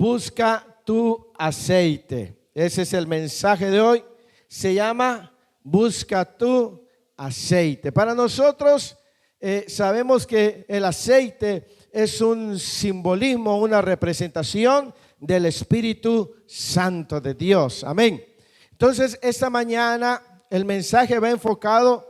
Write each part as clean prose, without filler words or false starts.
busca tu aceite. Ese es el mensaje de hoy. Se llama busca tu aceite. Para nosotros sabemos que el aceite es un simbolismo, una representación del Espíritu Santo de Dios. Amén. Entonces, esta mañana el mensaje va enfocado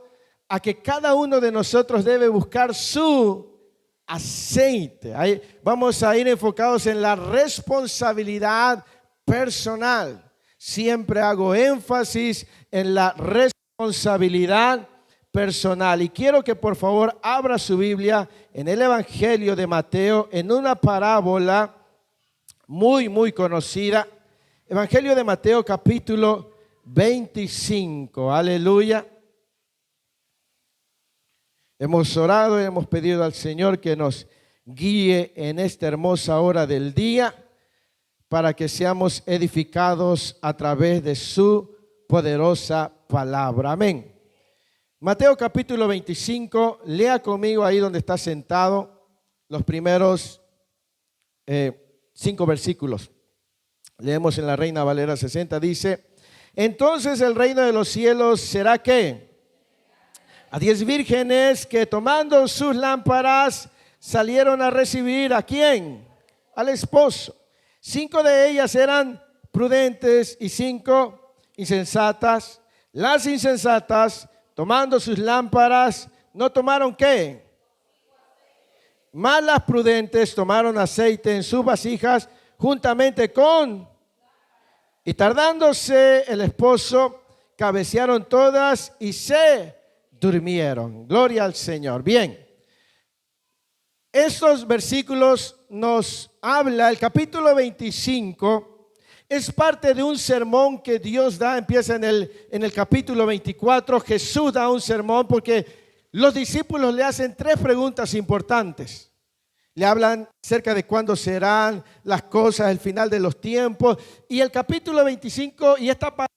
a que cada uno de nosotros debe buscar su aceite. Ahí vamos a ir enfocados en la responsabilidad personal. Siempre hago énfasis en la responsabilidad personal. Y quiero que por favor abra su Biblia en el Evangelio de Mateo, en una parábola muy conocida. Evangelio de Mateo capítulo 25. Aleluya. Hemos orado y hemos pedido al Señor que nos guíe en esta hermosa hora del día para que seamos edificados a través de su poderosa palabra. Amén. Mateo capítulo 25, lea conmigo ahí donde está sentado los primeros 5 versículos. Leemos en la Reina Valera 60, dice: entonces el reino de los cielos será ¿qué? A 10 vírgenes que tomando sus lámparas salieron a recibir ¿a quién? Al esposo. 5 de ellas eran prudentes y 5 insensatas. Las insensatas, tomando sus lámparas, ¿no tomaron qué? Mas las prudentes tomaron aceite en sus vasijas juntamente con... Y tardándose el esposo, cabecearon todas y se durmieron. Gloria al Señor. Bien, estos versículos nos habla, el capítulo 25 es parte de un sermón que Dios da. Empieza en el capítulo 24. Jesús da un sermón porque los discípulos le hacen 3 preguntas importantes. Le hablan acerca de cuándo serán las cosas, el final de los tiempos. Y el capítulo 25 y esta parte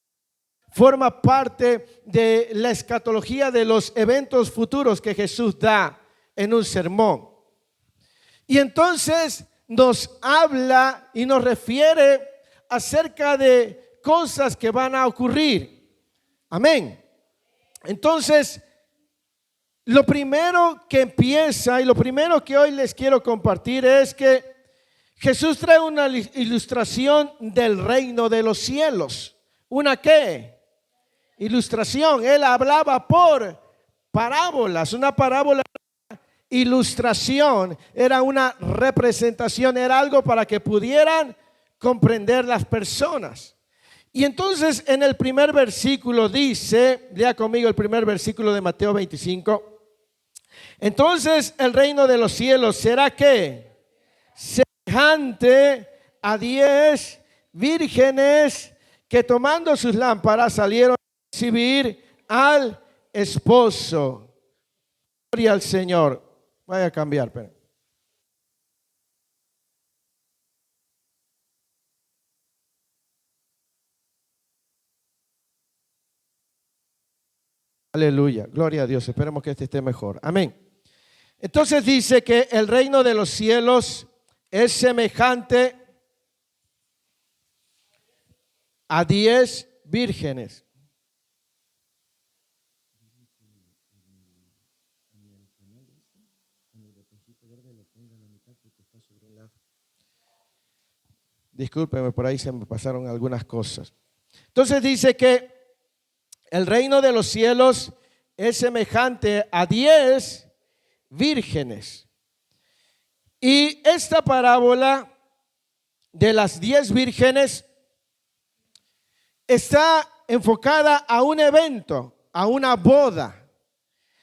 forma parte de la escatología de los eventos futuros que Jesús da en un sermón. Y entonces nos habla y nos refiere acerca de cosas que van a ocurrir. Amén. Entonces, lo primero que empieza y lo primero que hoy les quiero compartir es que Jesús trae una ilustración del reino de los cielos. ¿Una qué? Ilustración. Él hablaba por parábolas. Una parábola, ilustración, era una representación, era algo para que pudieran comprender las personas. Y entonces en el primer versículo dice, lea conmigo el primer versículo de Mateo 25. Entonces el reino de los cielos será ¿qué? Semejante a 10 vírgenes que tomando sus lámparas salieron a recibir al esposo. Gloria al Señor. Vaya a cambiar, pero. Aleluya, gloria a Dios. Esperemos que este esté mejor. Amén. Entonces dice que el reino de los cielos es semejante a 10 vírgenes. Discúlpeme, por ahí se me pasaron algunas cosas. Entonces dice que el reino de los cielos es semejante a 10 vírgenes. Y esta parábola de las 10 vírgenes está enfocada a un evento, a una boda.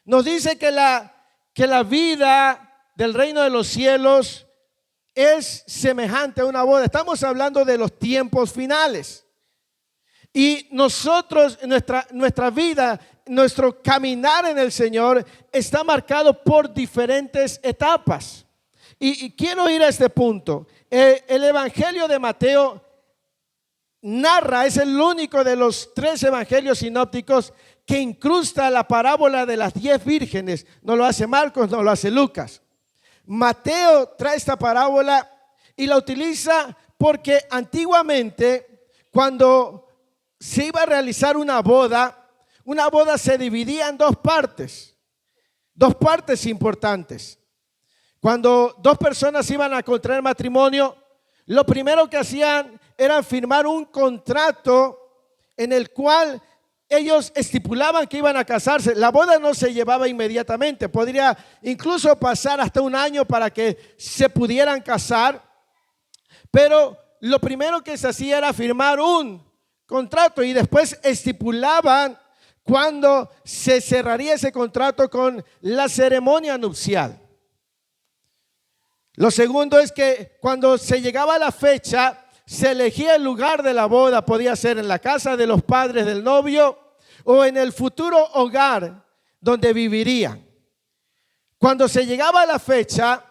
Nos dice que la vida del reino de los cielos es semejante a una boda. Estamos hablando de los tiempos finales. Y nosotros, nuestra vida, nuestro caminar en el Señor está marcado por diferentes etapas. Y quiero ir a este punto. El Evangelio de Mateo narra, es el único de los 3 evangelios sinópticos que incrusta la parábola de las 10 vírgenes. No lo hace Marcos, no lo hace Lucas. Mateo trae esta parábola y la utiliza porque antiguamente cuando se iba a realizar una boda se dividía en dos partes importantes. Cuando dos personas iban a contraer matrimonio, lo primero que hacían era firmar un contrato en el cual ellos estipulaban que iban a casarse. La boda no se llevaba inmediatamente, podría incluso pasar hasta un año para que se pudieran casar, pero lo primero que se hacía era firmar un contrato y después estipulaban cuándo se cerraría ese contrato con la ceremonia nupcial. Lo segundo es que cuando se llegaba a la fecha, se elegía el lugar de la boda. Podía ser en la casa de los padres del novio o en el futuro hogar donde vivirían. Cuando se llegaba a la fecha,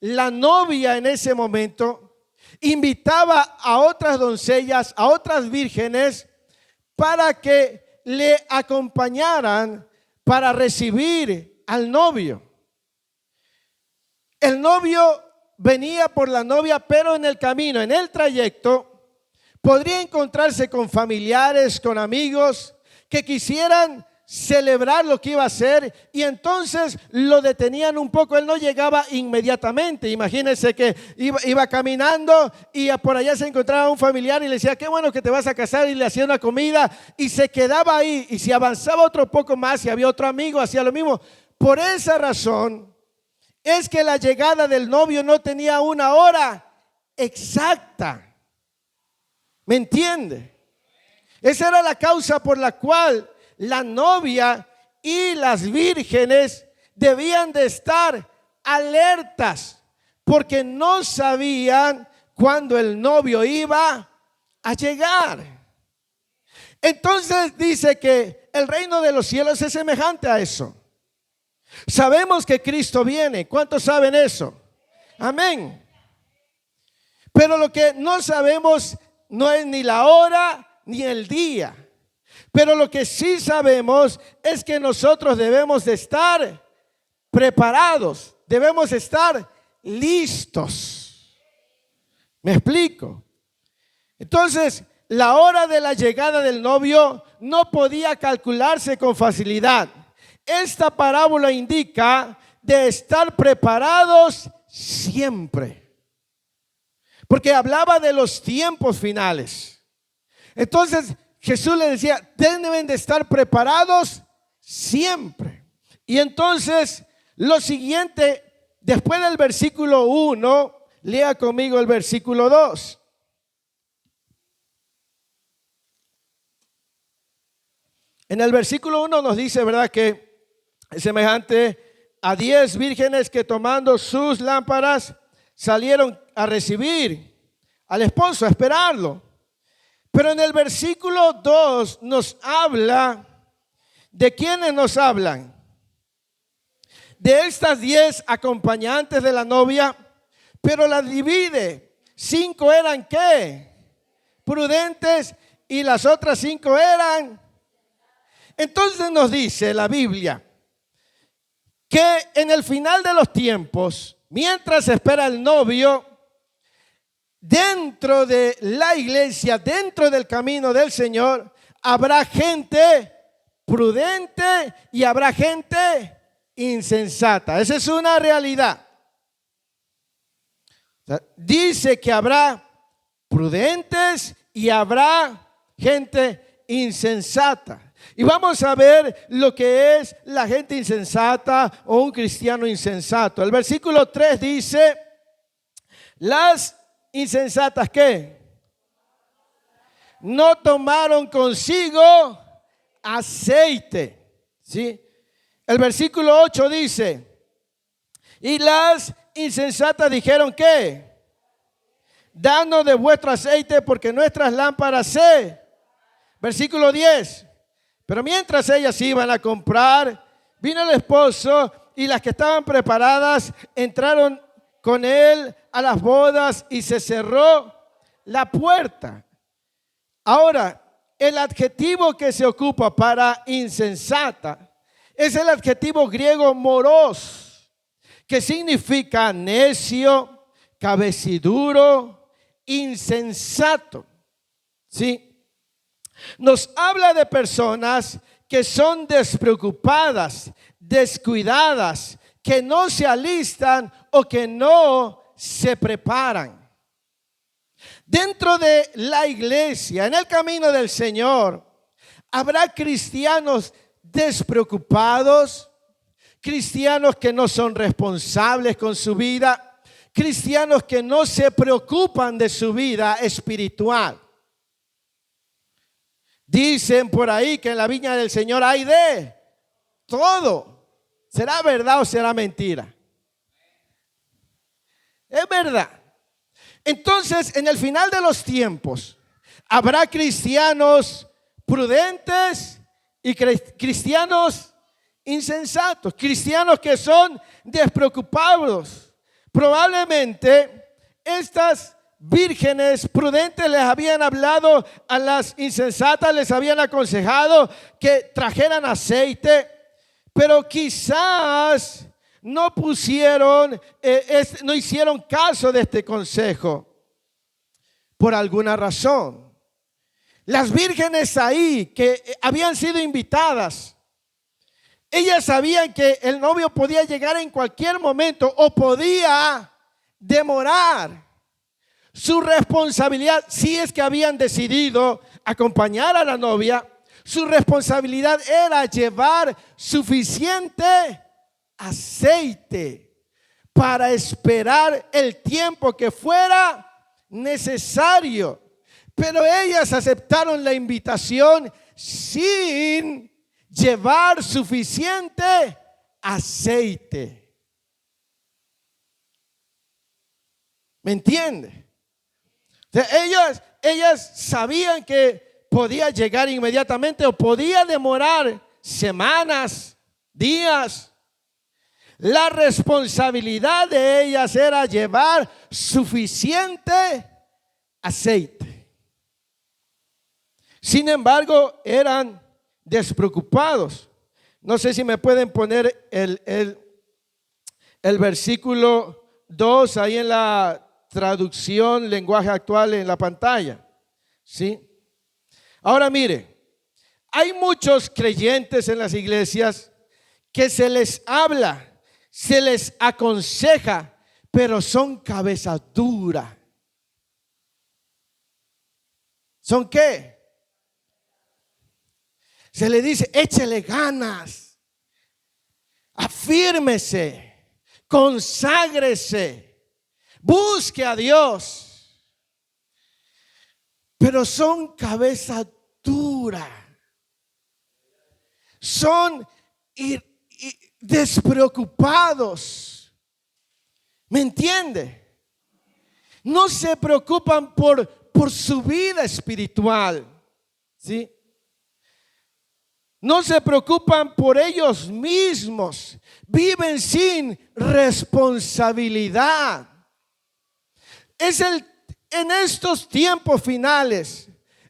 la novia en ese momento invitaba a otras doncellas, a otras vírgenes, para que le acompañaran para recibir al novio. El novio venía por la novia, pero en el camino, en el trayecto, podría encontrarse con familiares, con amigos que quisieran celebrar lo que iba a hacer, y entonces lo detenían un poco. Él no llegaba inmediatamente. Imagínense que iba caminando y por allá se encontraba un familiar y le decía: qué bueno que te vas a casar, y le hacía una comida y se quedaba ahí, y si avanzaba otro poco más y había otro amigo, hacía lo mismo. Por esa razón es que la llegada del novio no tenía una hora exacta. ¿Me entiende? Esa era la causa por la cual la novia y las vírgenes debían de estar alertas, porque no sabían cuándo el novio iba a llegar. Entonces dice que el reino de los cielos es semejante a eso. Sabemos que Cristo viene. ¿Cuántos saben eso? Amén. Pero lo que no sabemos no es ni la hora ni el día. Pero lo que sí sabemos es que nosotros debemos de estar preparados, debemos estar listos. ¿Me explico? Entonces, la hora de la llegada del novio no podía calcularse con facilidad. Esta parábola indica de estar preparados siempre, porque hablaba de los tiempos finales. Entonces Jesús le decía: deben de estar preparados siempre. Y entonces lo siguiente, después del versículo 1, lea conmigo el versículo 2. En el versículo 1 nos dice, ¿verdad?, que es semejante a 10 vírgenes que, tomando sus lámparas, salieron a recibir al esposo, a esperarlo. Pero en el versículo 2 nos habla de quiénes nos hablan. De estas 10 acompañantes de la novia, pero las divide. 5 eran ¿qué? Prudentes, y las otras 5 eran. Entonces nos dice la Biblia que en el final de los tiempos, mientras espera el novio, dentro de la iglesia, dentro del camino del Señor, habrá gente prudente y habrá gente insensata. Esa es una realidad. Dice que habrá prudentes y habrá gente insensata. Y vamos a ver lo que es la gente insensata o un cristiano insensato. El versículo 3 dice: las insensatas, ¿qué? No tomaron consigo aceite. ¿Sí? El versículo 8 dice: y las insensatas dijeron, ¿qué? Danos de vuestro aceite, porque nuestras lámparas se. Versículo 10. Pero mientras ellas iban a comprar, vino el esposo, y las que estaban preparadas entraron con él a las bodas, y se cerró la puerta. Ahora, el adjetivo que se ocupa para insensata es el adjetivo griego moros, que significa necio, cabeciduro, insensato. ¿Sí? Nos habla de personas que son despreocupadas, descuidadas, que no se alistan o que no se preparan. Dentro de la iglesia, en el camino del Señor, habrá cristianos despreocupados, cristianos que no son responsables con su vida, cristianos que no se preocupan de su vida espiritual. Dicen por ahí que en la viña del Señor hay de todo. ¿Será verdad o será mentira? Es verdad. Entonces, en el final de los tiempos, habrá cristianos prudentes y cristianos insensatos, cristianos que son despreocupados. Probablemente estas vírgenes prudentes les habían hablado a las insensatas, les habían aconsejado que trajeran aceite, pero quizás no hicieron caso de este consejo por alguna razón. Las vírgenes ahí que habían sido invitadas, ellas sabían que el novio podía llegar en cualquier momento o podía demorar. Su responsabilidad, si es que habían decidido acompañar a la novia, su responsabilidad era llevar suficiente aceite para esperar el tiempo que fuera necesario. Pero ellas aceptaron la invitación sin llevar suficiente aceite. ¿Me entiende? O sea, ellas sabían que podía llegar inmediatamente o podía demorar semanas, días. La responsabilidad de ellas era llevar suficiente aceite. Sin embargo, eran despreocupados. No sé si me pueden poner el versículo 2 ahí en la traducción lenguaje actual en la pantalla. ¿Sí? Ahora mire, hay muchos creyentes en las iglesias que se les habla, se les aconseja, pero son cabeza dura. ¿Son qué? Se le dice, échele ganas, afírmese, conságrese, busque a Dios. Pero son cabeza dura, son despreocupados. ¿Me entiende? No se preocupan por su vida espiritual, ¿sí? No se preocupan por ellos mismos. Viven sin responsabilidad. En estos tiempos finales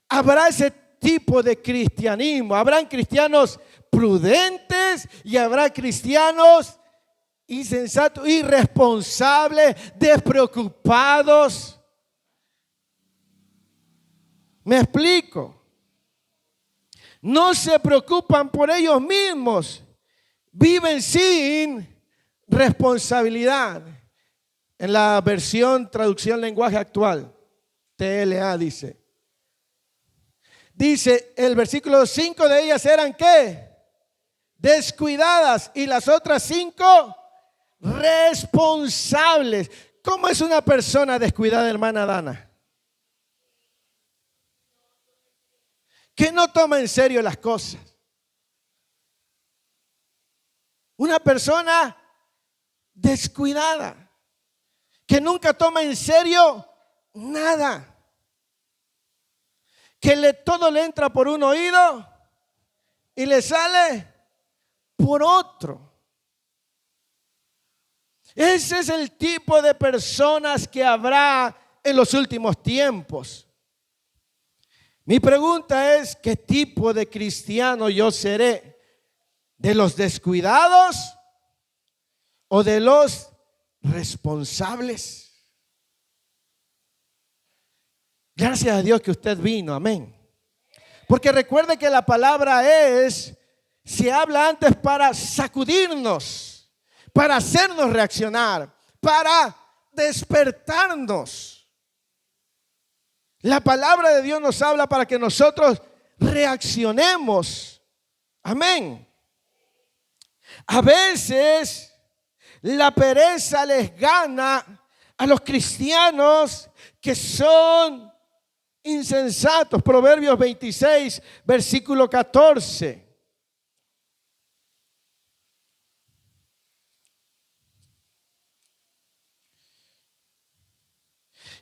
habrá ese tipo de cristianismo. Habrán cristianos prudentes y habrá cristianos insensatos, irresponsables, despreocupados. ¿Me explico? No se preocupan por ellos mismos. Viven sin responsabilidad. En la versión traducción lenguaje actual, TLA dice el versículo 5 de ellas eran ¿qué? Descuidadas, y las otras 5 responsables. ¿Cómo es una persona descuidada, hermana Dana? Que no toma en serio las cosas. Una persona descuidada, que nunca toma en serio nada, que todo le entra por un oído y le sale por otro. Ese es el tipo de personas que habrá en los últimos tiempos. Mi pregunta es, ¿qué tipo de cristiano yo seré? ¿De los descuidados o de los responsables? Gracias a Dios que usted vino, amén. Porque recuerde que la palabra se habla antes para sacudirnos, para hacernos reaccionar, para despertarnos. La palabra de Dios nos habla para que nosotros reaccionemos. Amén. A veces la pereza les gana a los cristianos que son insensatos. Proverbios 26, versículo 14.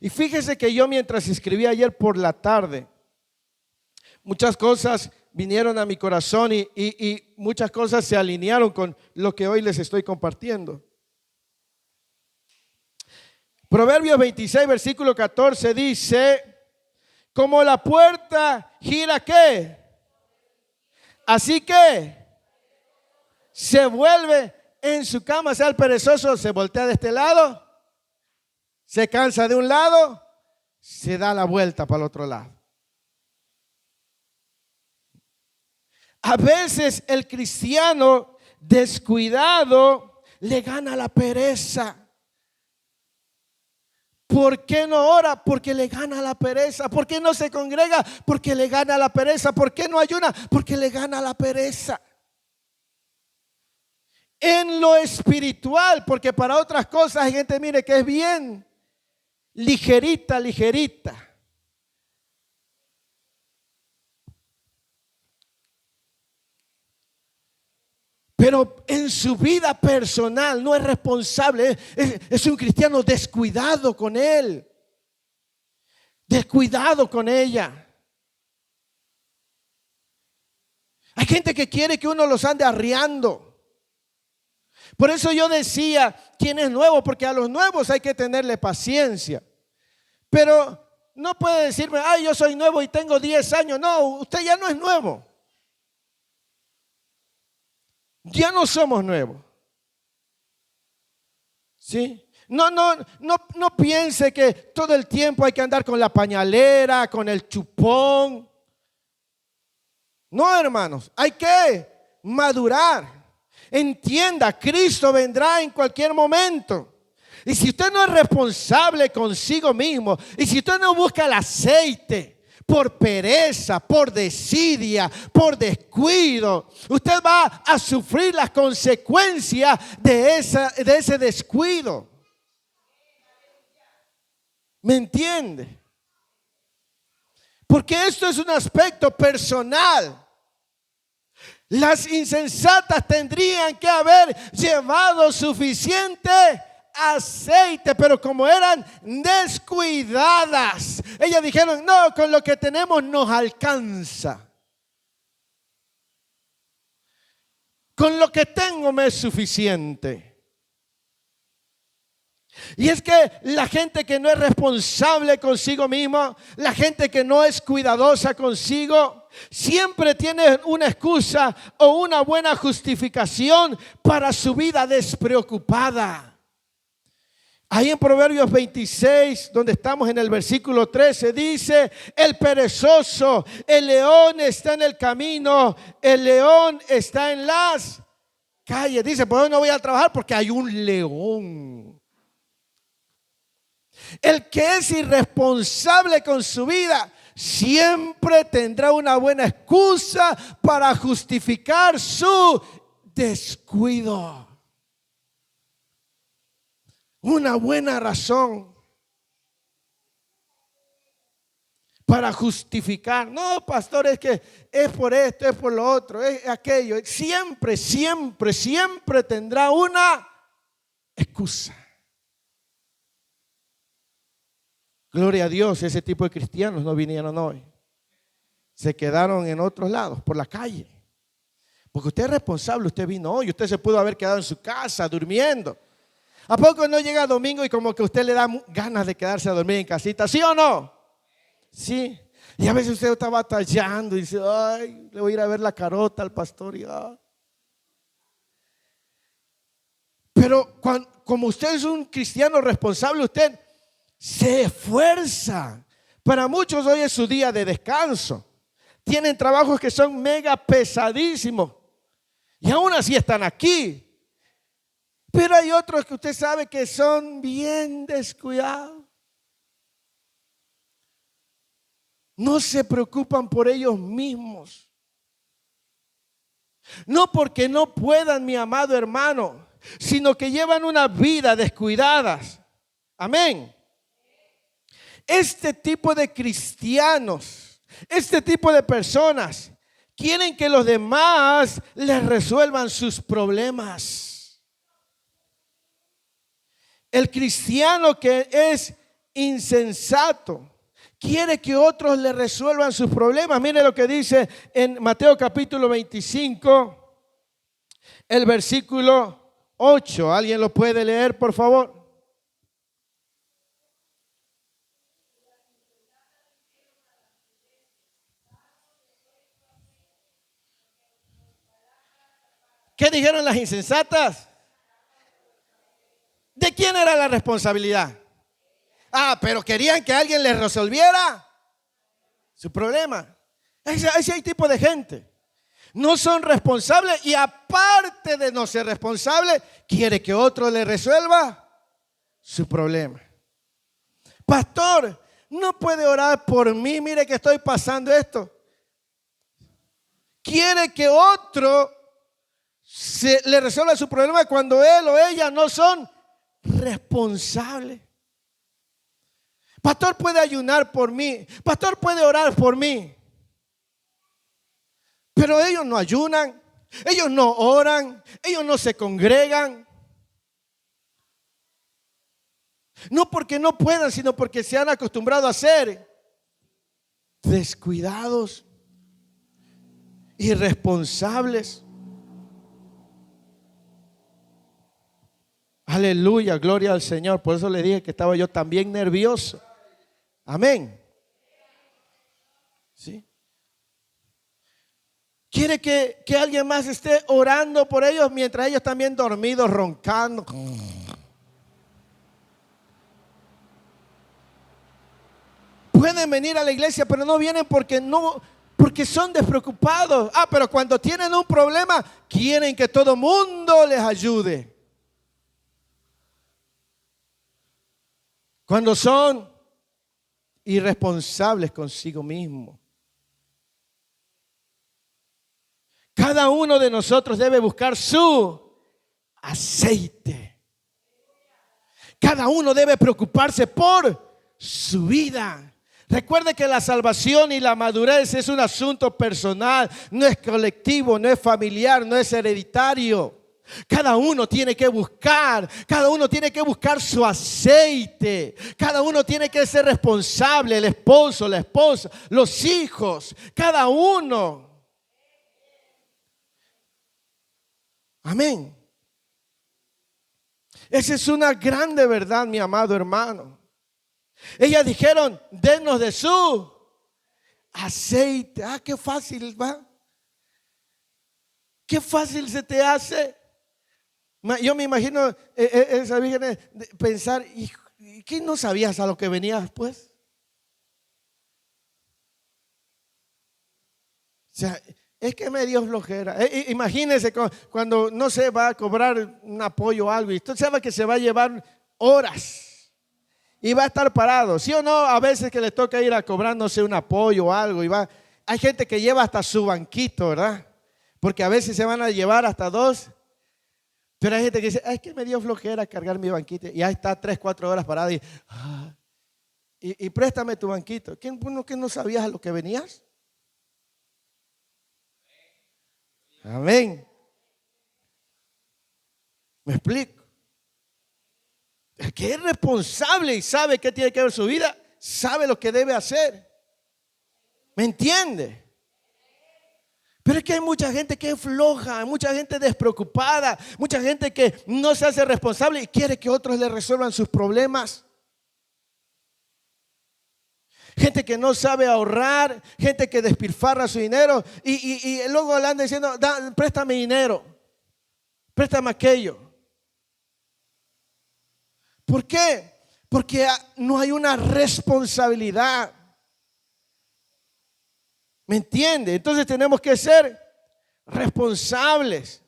Y fíjese que yo mientras escribí ayer por la tarde, muchas cosas vinieron a mi corazón y muchas cosas se alinearon con lo que hoy les estoy compartiendo. Proverbios 26, versículo 14 dice: como la puerta gira, ¿qué? Así que se vuelve en su cama. O sea, el perezoso se voltea de este lado, se cansa de un lado, se da la vuelta para el otro lado. A veces el cristiano descuidado le gana la pereza. ¿Por qué no ora? Porque le gana la pereza. ¿Por qué no se congrega? Porque le gana la pereza. ¿Por qué no ayuna? Porque le gana la pereza. En lo espiritual, porque para otras cosas hay gente, mire, que es bien ligerita. Pero en su vida personal no es responsable, es un cristiano descuidado con él, descuidado con ella. Hay gente que quiere que uno los ande arriando. Por eso yo decía, ¿quién es nuevo? Porque a los nuevos hay que tenerle paciencia. Pero no puede decirme, ay, yo soy nuevo y tengo 10 años. No, usted ya no es nuevo. Ya no somos nuevos. ¿Sí? No piense que todo el tiempo hay que andar con la pañalera, con el chupón. No, hermanos, hay que madurar. Entienda, Cristo vendrá en cualquier momento. Y si usted no es responsable consigo mismo, y si usted no busca el aceite por pereza, por desidia, por descuido, usted va a sufrir las consecuencias de ese descuido. ¿Me entiende? Porque esto es un aspecto personal. Las insensatas tendrían que haber llevado suficiente aceite, pero como eran descuidadas, ellas dijeron, no, con lo que tenemos nos alcanza. Con lo que tengo me es suficiente. Y es que la gente que no es responsable consigo mismo, la gente que no es cuidadosa consigo, siempre tiene una excusa o una buena justificación para su vida despreocupada. Ahí en Proverbios 26, donde estamos en el versículo 13, dice, el perezoso, el león está en el camino, el león está en las calles. Dice, pues hoy no voy a trabajar porque hay un león. El que es irresponsable con su vida siempre tendrá una buena excusa para justificar su descuido. Una buena razón para justificar. No, pastor, es que es por esto, es por lo otro, es aquello. Siempre tendrá una excusa. Gloria a Dios, ese tipo de cristianos no vinieron hoy. Se quedaron en otros lados, por la calle. Porque usted es responsable, usted vino hoy. Usted se pudo haber quedado en su casa durmiendo. ¿A poco no llega domingo y como que usted le da ganas de quedarse a dormir en casita? ¿Sí o no? Sí. Y a veces usted está batallando y dice, ay, le voy a ir a ver la carota al pastor. Pero como usted es un cristiano responsable, usted se esfuerza Para muchos hoy es su día de descanso. Tienen trabajos que son mega pesadísimos y aún así están aquí. Pero hay otros que usted sabe que son bien descuidados. No se preocupan por ellos mismos. No porque no puedan, mi amado hermano, sino que llevan una vida descuidada. Amén. Este tipo de cristianos, este tipo de personas, quieren que los demás les resuelvan sus problemas. El cristiano que es insensato quiere que otros le resuelvan sus problemas. Mire lo que dice en Mateo capítulo 25, el versículo 8. ¿Alguien lo puede leer, por favor? ¿Qué dijeron las insensatas? ¿De quién era la responsabilidad? Pero querían que alguien les resolviera su problema. Ese hay tipo de gente. No son responsables y aparte de no ser responsables, quiere que otro le resuelva su problema. Pastor, no puede orar por mí, mire que estoy pasando esto. Quiere que otro le resuelva su problema cuando él o ella no son responsables. Pastor puede ayunar por mí, pastor puede orar por mí, pero ellos no ayunan, ellos no oran, ellos no se congregan. No porque no puedan, sino porque se han acostumbrado a ser descuidados, irresponsables. Aleluya, gloria al Señor. Por eso le dije que estaba yo también nervioso. Amén. ¿Sí? Quiere que alguien más esté orando por ellos mientras ellos también dormidos, roncando. Pueden venir a la iglesia, pero no vienen porque son despreocupados. Pero cuando tienen un problema, quieren que todo mundo les ayude. Cuando son irresponsables consigo mismo. Cada uno de nosotros debe buscar su aceite. Cada uno debe preocuparse por su vida. Recuerde que la salvación y la madurez es un asunto personal, no es colectivo, no es familiar, no es hereditario. Cada uno tiene que buscar su aceite. Cada uno tiene que ser responsable, el esposo, la esposa, los hijos, cada uno. Amén. Esa es una grande verdad, mi amado hermano. Ellas dijeron, denos de su aceite. Qué fácil va. Qué fácil se te hace. Yo me imagino esa virgen pensar, ¿y qué no sabías a lo que venía después? O sea, es que me dio flojera. Imagínese cuando no se va a cobrar un apoyo o algo y usted sabe que se va a llevar horas y va a estar parado. ¿Sí o no? A veces que le toca ir a cobrándose un apoyo o algo y va. Hay gente que lleva hasta su banquito, ¿verdad? Porque a veces se van a llevar hasta dos. Pero hay gente que dice, es que me dio flojera cargar mi banquito. Y ahí está 3, 4 horas parado y préstame tu banquito. ¿Que no sabías a lo que venías? Amén. ¿Me explico? El que es responsable y sabe qué tiene que ver su vida, sabe lo que debe hacer. ¿Me entiende? Pero es que hay mucha gente que es floja, hay mucha gente despreocupada, mucha gente que no se hace responsable y quiere que otros le resuelvan sus problemas. Gente que no sabe ahorrar, gente que despilfarra su dinero y luego le anda diciendo, préstame dinero, préstame aquello. ¿Por qué? Porque no hay una responsabilidad. ¿Me entiende? Entonces tenemos que ser responsables.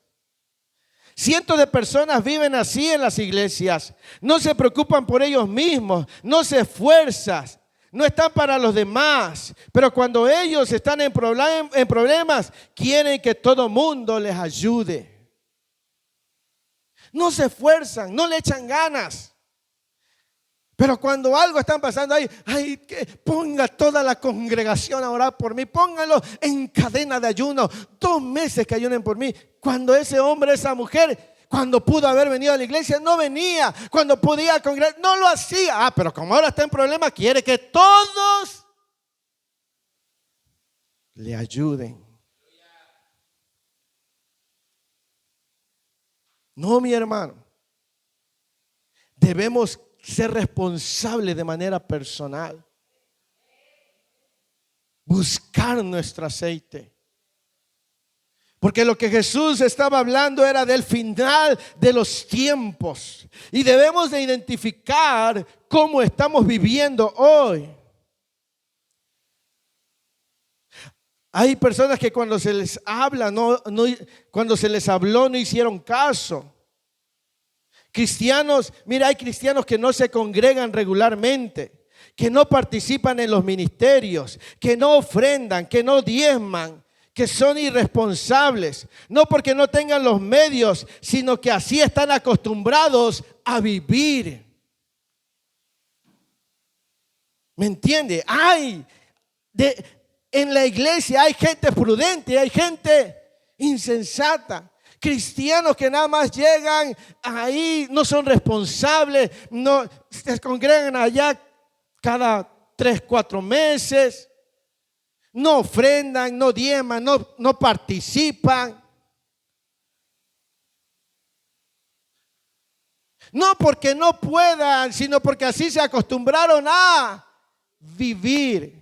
Cientos de personas viven así en las iglesias. No se preocupan por ellos mismos, no se esfuerzan, no están para los demás. Pero cuando ellos están en problemas, quieren que todo mundo les ayude. No se esfuerzan, no le echan ganas. Pero cuando algo está pasando ahí, que ponga toda la congregación a orar por mí, pónganlo en cadena de ayuno, 2 meses que ayunen por mí. Cuando ese hombre, esa mujer, cuando pudo haber venido a la iglesia, no venía. Cuando podía congregar, no lo hacía. Pero como ahora está en problema, quiere que todos le ayuden. No, mi hermano. Debemos ser responsables de manera personal. Buscar nuestro aceite. Porque lo que Jesús estaba hablando era del final de los tiempos. Y debemos de identificar cómo estamos viviendo hoy. Hay personas que cuando se les habla, cuando se les habló no hicieron caso. Cristianos, mira, hay cristianos que no se congregan regularmente, que no participan en los ministerios, que no ofrendan, que no diezman, que son irresponsables, no porque no tengan los medios, sino que así están acostumbrados a vivir. ¿Me entiende? En la iglesia hay gente prudente, hay gente insensata. Cristianos que nada más llegan ahí, no son responsables, no se congregan allá cada 3, 4 meses, no ofrendan, no diezman, no participan. No porque no puedan, sino porque así se acostumbraron a vivir.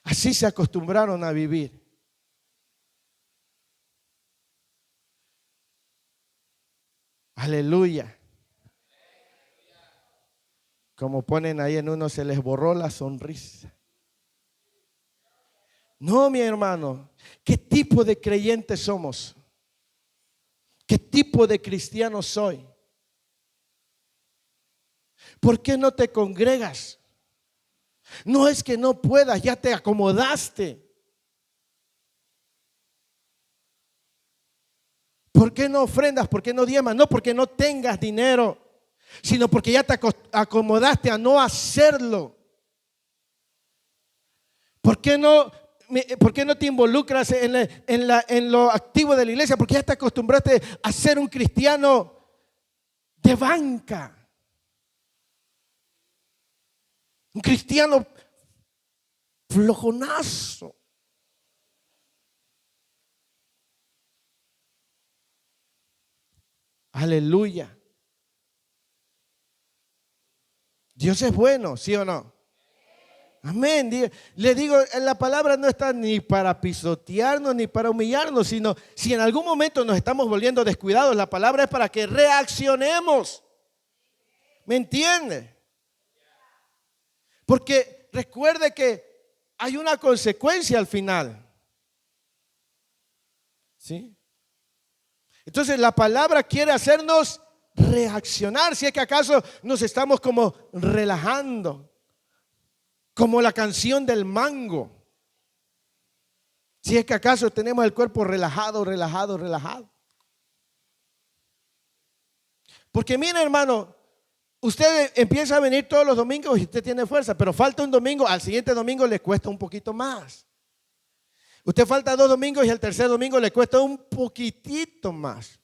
Así se acostumbraron a vivir. Aleluya. Como ponen ahí en uno, se les borró la sonrisa. No, mi hermano, ¿qué tipo de creyentes somos? ¿Qué tipo de cristianos soy? ¿Por qué no te congregas? No es que no puedas, ya te acomodaste. ¿Por qué no ofrendas? ¿Por qué no diezmas? No porque no tengas dinero, sino porque ya te acomodaste a no hacerlo. ¿Por qué no te involucras en lo activo de la iglesia? Porque ya te acostumbraste a ser un cristiano de banca. Un cristiano flojonazo. Aleluya. Dios es bueno, ¿sí o no? Amén. Le digo, la palabra no está ni para pisotearnos ni para humillarnos, sino si en algún momento nos estamos volviendo descuidados, la palabra es para que reaccionemos. ¿Me entiende? Porque recuerde que hay una consecuencia al final. ¿Sí? Entonces la palabra quiere hacernos reaccionar. Si es que acaso nos estamos como relajando, como la canción del mango. Si es que acaso tenemos el cuerpo relajado. Porque mire, hermano, usted empieza a venir todos los domingos y usted tiene fuerza, pero falta un domingo, al siguiente domingo le cuesta un poquito más. Usted falta 2 domingos y al tercer domingo le cuesta un poquitito más.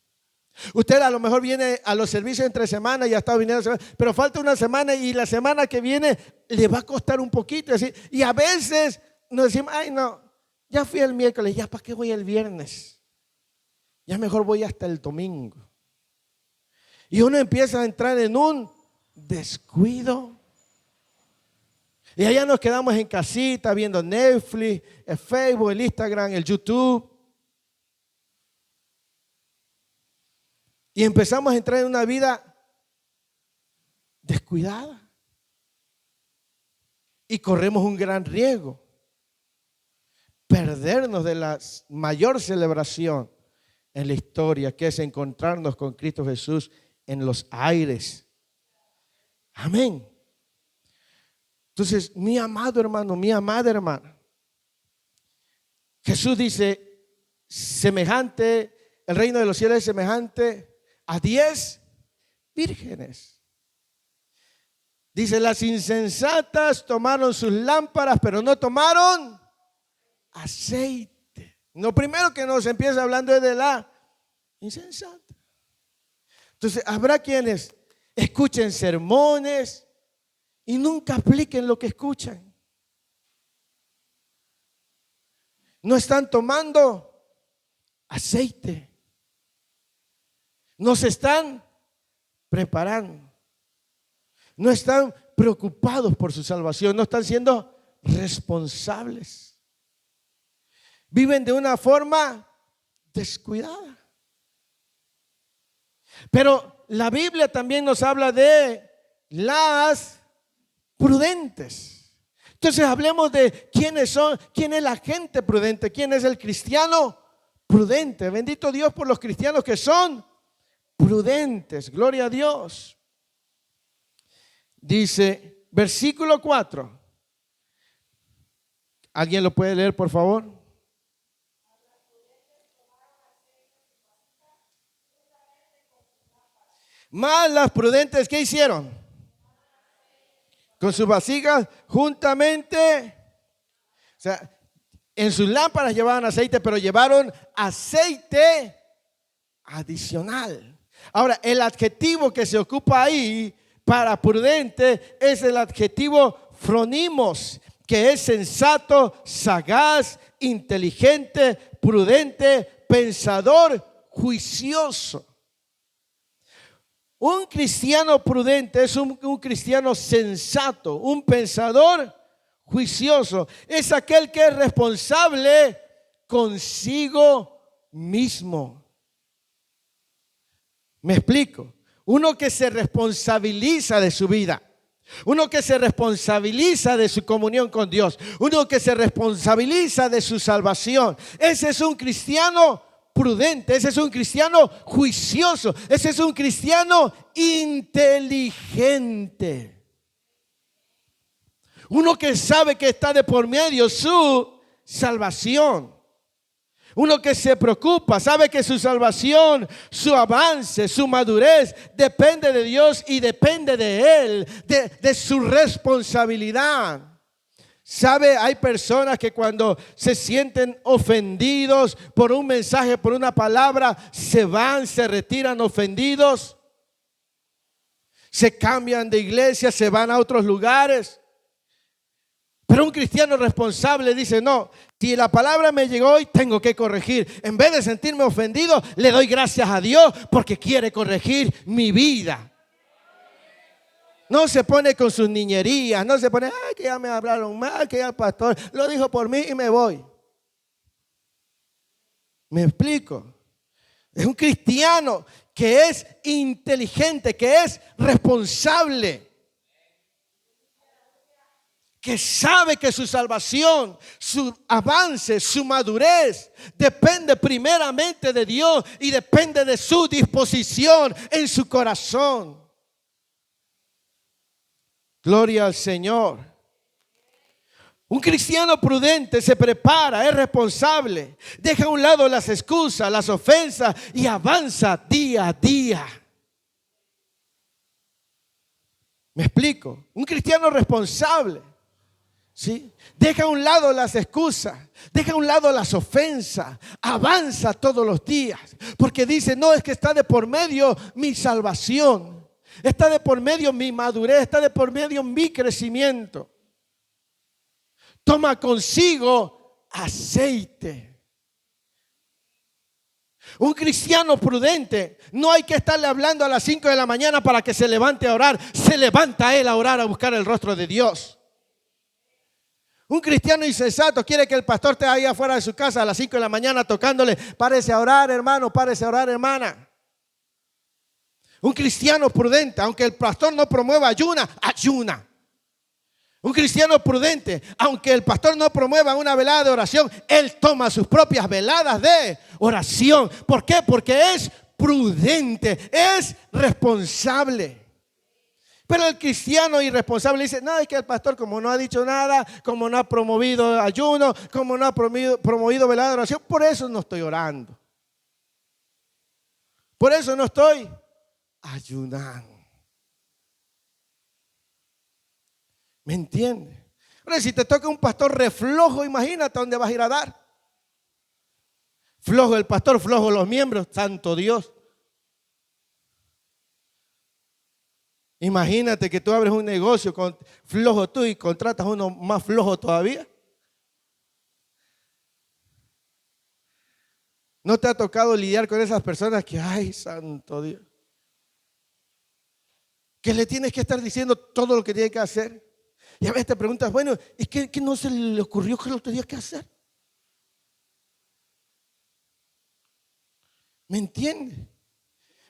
Usted a lo mejor viene a los servicios entre semanas y ha estado viniendo, pero falta una semana y la semana que viene le va a costar un poquito. Y a veces nos decimos, ay no, ya fui el miércoles, ya para qué voy el viernes. Ya mejor voy hasta el domingo. Y uno empieza a entrar en un descuido. Y allá nos quedamos en casita viendo Netflix, el Facebook, el Instagram, el YouTube. Y empezamos a entrar en una vida descuidada. y corremos un gran riesgo. Perdernos de la mayor celebración en la historia, que es encontrarnos con Cristo Jesús en los aires. Amén. Entonces, mi amado hermano, mi amada hermana, Jesús dice, el reino de los cielos es semejante a 10 vírgenes. Dice, las insensatas tomaron sus lámparas, pero no tomaron aceite. Lo primero que nos empieza hablando es de la insensata. Entonces, habrá quienes escuchen sermones y nunca apliquen lo que escuchan. No están tomando aceite. No se están preparando. No están preocupados por su salvación. No están siendo responsables. Viven de una forma descuidada. Pero la Biblia también nos habla de las prudentes. Entonces hablemos de quiénes son, quién es la gente prudente, quién es el cristiano prudente. Bendito Dios por los cristianos que son prudentes. Gloria a Dios. Dice, versículo 4. ¿Alguien lo puede leer, por favor? Mas las prudentes, ¿qué hicieron? Con sus vasijas juntamente. O sea, en sus lámparas llevaban aceite, pero llevaron aceite adicional. Ahora, el adjetivo que se ocupa ahí para prudente es el adjetivo phronimos, que es sensato, sagaz, inteligente, prudente, pensador, juicioso. Un cristiano prudente es un cristiano sensato, un pensador juicioso. Es aquel que es responsable consigo mismo. ¿Me explico? Uno que se responsabiliza de su vida. Uno que se responsabiliza de su comunión con Dios. Uno que se responsabiliza de su salvación. Ese es un cristiano prudente, ese es un cristiano juicioso, ese es un cristiano inteligente. Uno que sabe que está de por medio su salvación. Uno que se preocupa, sabe que su salvación, su avance, su madurez depende de Dios y depende de Él, de su responsabilidad. ¿Sabe? Hay personas que cuando se sienten ofendidos por un mensaje, por una palabra, se van, se retiran ofendidos. Se cambian de iglesia, se van a otros lugares. Pero un cristiano responsable dice, no, si la palabra me llegó hoy, tengo que corregir. En vez de sentirme ofendido, le doy gracias a Dios porque quiere corregir mi vida. No se pone con sus niñerías, no se pone, ay, que ya me hablaron mal, que ya el pastor lo dijo por mí y me voy. ¿Me explico? Es un cristiano que es inteligente, que es responsable, que sabe que su salvación, su avance, su madurez depende primeramente de Dios y depende de su disposición en su corazón. Gloria al Señor. Un cristiano prudente se prepara, es responsable, deja a un lado las excusas, las ofensas y avanza día a día. ¿Me explico? Un cristiano responsable, ¿sí? Deja a un lado las excusas, deja a un lado las ofensas, avanza todos los días, porque dice, no, es que está de por medio mi salvación. Está de por medio mi madurez, está de por medio mi crecimiento. Toma consigo aceite. Un cristiano prudente, no hay que estarle hablando a las 5 de la mañana para que se levante a orar. Se levanta él a orar, a buscar el rostro de Dios. Un cristiano insensato quiere que el pastor esté ahí afuera de su casa a las 5 de la mañana tocándole, párese a orar, hermano, párese a orar, hermana. Un cristiano prudente, aunque el pastor no promueva ayuna, ayuna. Un cristiano prudente, aunque el pastor no promueva una velada de oración, él toma sus propias veladas de oración. ¿Por qué? Porque es prudente, es responsable. Pero el cristiano irresponsable dice, no, es que el pastor como no ha dicho nada, como no ha promovido ayuno, como no ha promovido velada de oración, por eso no estoy orando. Por eso no estoy ayunando. ¿Me entiende? Ahora, si te toca un pastor reflojo, imagínate dónde vas a ir a dar. Flojo el pastor, flojo los miembros, santo Dios. Imagínate que tú abres un negocio con flojo tú y contratas uno más flojo todavía. ¿No te ha tocado lidiar con esas personas que, ay, santo Dios, que le tienes que estar diciendo todo lo que tiene que hacer? Y a veces te preguntas, bueno, ¿y qué no se le ocurrió que lo tenía que hacer? ¿Me entiende?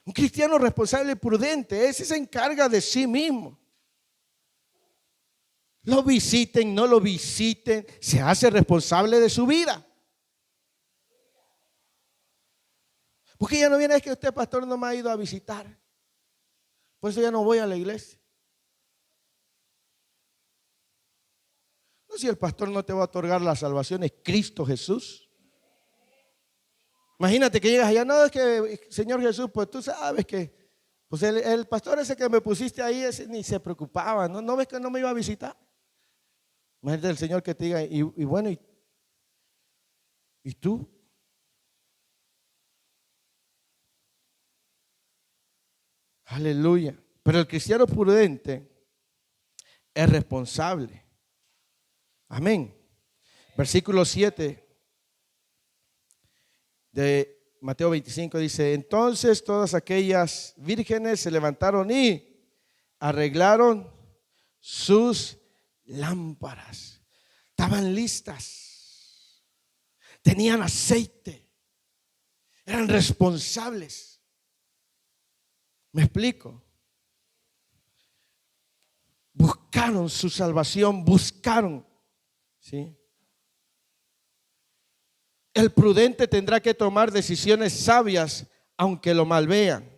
Un cristiano responsable y prudente, ese se encarga de sí mismo. Lo visiten, no lo visiten, se hace responsable de su vida. Porque ya no viene, es que usted, pastor, no me ha ido a visitar. Por eso ya no voy a la iglesia. No, si el pastor no te va a otorgar la salvación, es Cristo Jesús. Imagínate que llegas allá, no, es que Señor Jesús, pues tú sabes que pues el pastor ese que me pusiste ahí, ese ni se preocupaba, ¿no ves que no me iba a visitar? Imagínate el Señor que te diga, y bueno, ¿y tú? Aleluya. Pero el cristiano prudente es responsable. Amén. Versículo 7 de Mateo 25 dice, entonces todas aquellas vírgenes se levantaron y arreglaron sus lámparas. Estaban listas. Tenían aceite. Eran responsables. ¿Me explico? Buscaron su salvación, buscaron. ¿Sí? El prudente tendrá que tomar decisiones sabias, aunque lo malvean.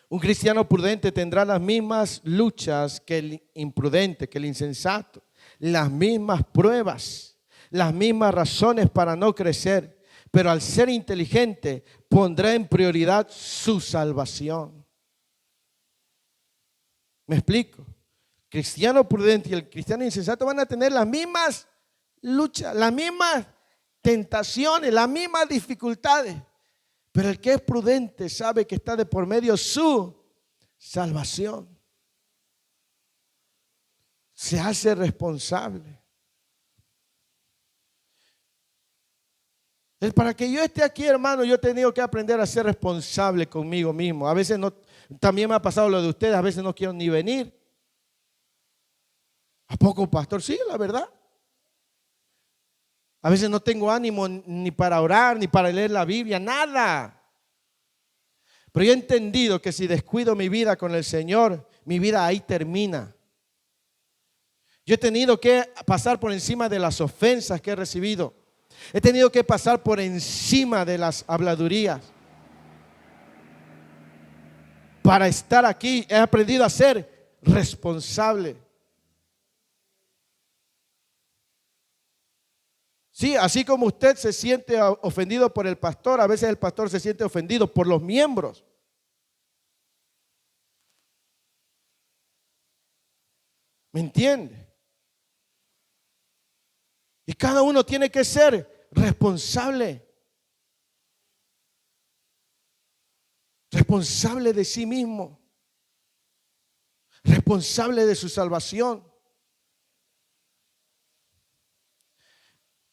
Un cristiano prudente tendrá las mismas luchas que el imprudente, que el insensato, las mismas pruebas, las mismas razones para no crecer. Pero al ser inteligente, pondrá en prioridad su salvación. ¿Me explico? El cristiano prudente y el cristiano insensato van a tener las mismas luchas, las mismas tentaciones, las mismas dificultades. Pero el que es prudente sabe que está de por medio su salvación. Se hace responsable. Para que yo esté aquí, hermano, yo he tenido que aprender a ser responsable conmigo mismo. A veces no, también me ha pasado lo de ustedes, a veces no quiero ni venir. ¿A poco, pastor? Sí, la verdad. A veces no tengo ánimo ni para orar, ni para leer la Biblia, nada. Pero yo he entendido que si descuido mi vida con el Señor, mi vida ahí termina. Yo he tenido que pasar por encima de las ofensas que he recibido. He tenido que pasar por encima de las habladurías. Para estar aquí he aprendido a ser responsable. Sí, así como usted se siente ofendido por el pastor, a veces el pastor se siente ofendido por los miembros. ¿Me entiende? Y cada uno tiene que ser responsable. Responsable de sí mismo. Responsable de su salvación.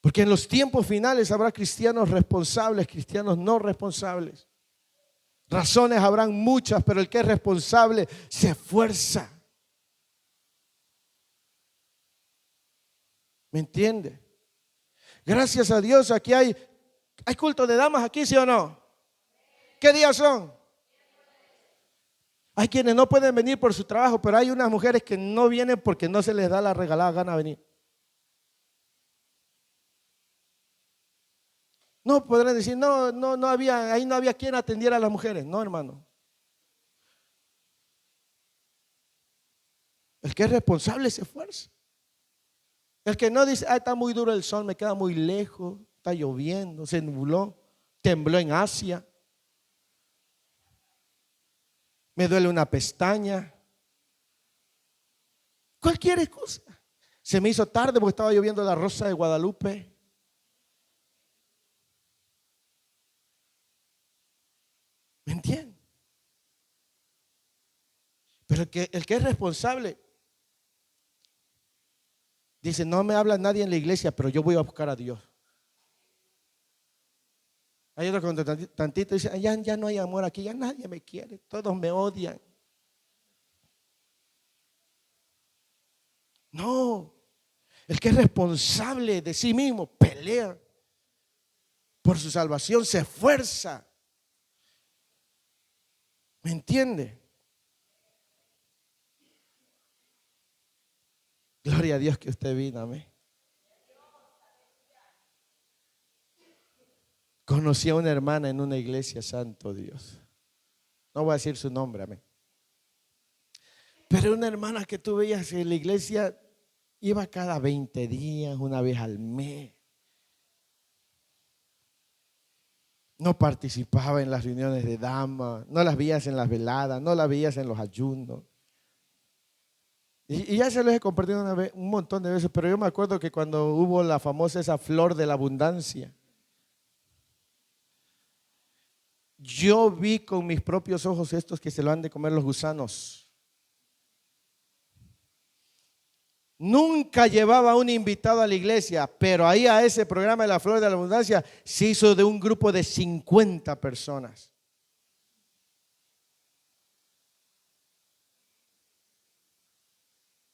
Porque en los tiempos finales habrá cristianos responsables, cristianos no responsables. Razones habrán muchas, pero el que es responsable se esfuerza. ¿Me entiende? Gracias a Dios aquí hay culto de damas aquí, ¿sí o no? ¿Qué días son? Hay quienes no pueden venir por su trabajo, pero hay unas mujeres que no vienen porque no se les da la regalada gana de venir. No podrán decir, no había, ahí no había quien atendiera a las mujeres. No, hermano. El que es responsable se esfuerza. El que no dice, está muy duro el sol, me queda muy lejos, está lloviendo, se nubló, tembló en Asia, me duele una pestaña. Cualquier excusa. Se me hizo tarde porque estaba lloviendo la Rosa de Guadalupe. ¿Me entienden? Pero el que es responsable dice, no me habla nadie en la iglesia, pero yo voy a buscar a Dios. Hay otro cuando tantito dice, ya no hay amor aquí, ya nadie me quiere, todos me odian. No, el que es responsable de sí mismo pelea por su salvación, se esfuerza. ¿Me entiende? Gloria a Dios que usted vino, amén. Conocí a una hermana en una iglesia, santo Dios. No voy a decir su nombre, amén. Pero una hermana que tú veías en la iglesia iba cada 20 días, una vez al mes. No participaba en las reuniones de damas, no las veías en las veladas, no las veías en los ayunos. Y ya se los he compartido una vez, un montón de veces, pero yo me acuerdo que cuando hubo la famosa esa flor de la abundancia, yo vi con mis propios ojos estos que se lo han de comer los gusanos. Nunca llevaba un invitado a la iglesia, pero ahí a ese programa de la flor de la abundancia se hizo de un grupo de 50 personas.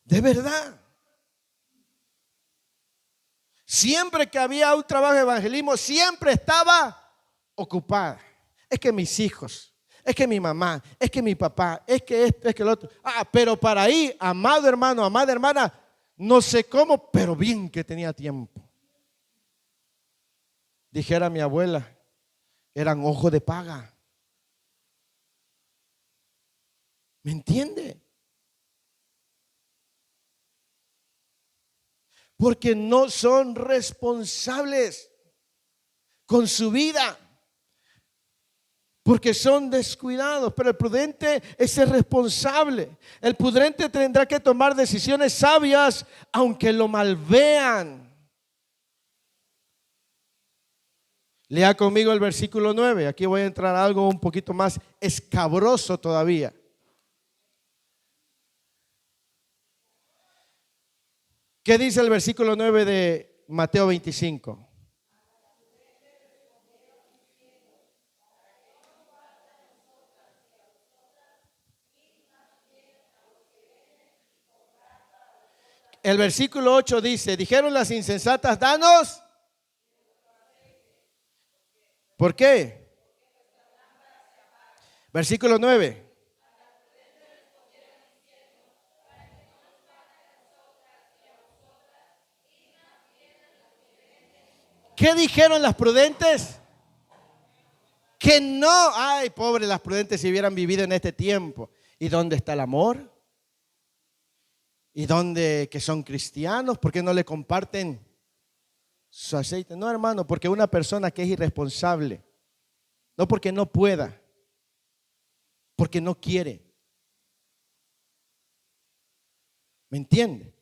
De verdad. Siempre que había un trabajo de evangelismo, siempre estaba ocupada. Es que mis hijos, es que mi mamá, es que mi papá, es que esto, es que lo otro. Pero para ahí, amado hermano, amada hermana, no sé cómo, pero bien que tenía tiempo. Dijera mi abuela, eran ojos de paga. ¿Me entiende? Porque no son responsables con su vida. Porque son descuidados, pero el prudente es el responsable. El prudente tendrá que tomar decisiones sabias, aunque lo malvean. Lea conmigo el versículo 9. Aquí voy a entrar a algo un poquito más escabroso todavía. ¿Qué dice el versículo 9 de Mateo 25? El versículo 8 dice, dijeron las insensatas, danos. ¿Por qué? Versículo 9. ¿Qué dijeron las prudentes? Que no, ay, pobre las prudentes si hubieran vivido en este tiempo. ¿Y dónde está el amor? ¿Y dónde que son cristianos? ¿Por qué no le comparten su aceite? No, hermano, porque una persona que es irresponsable, no porque no pueda, porque no quiere. ¿Me entiende?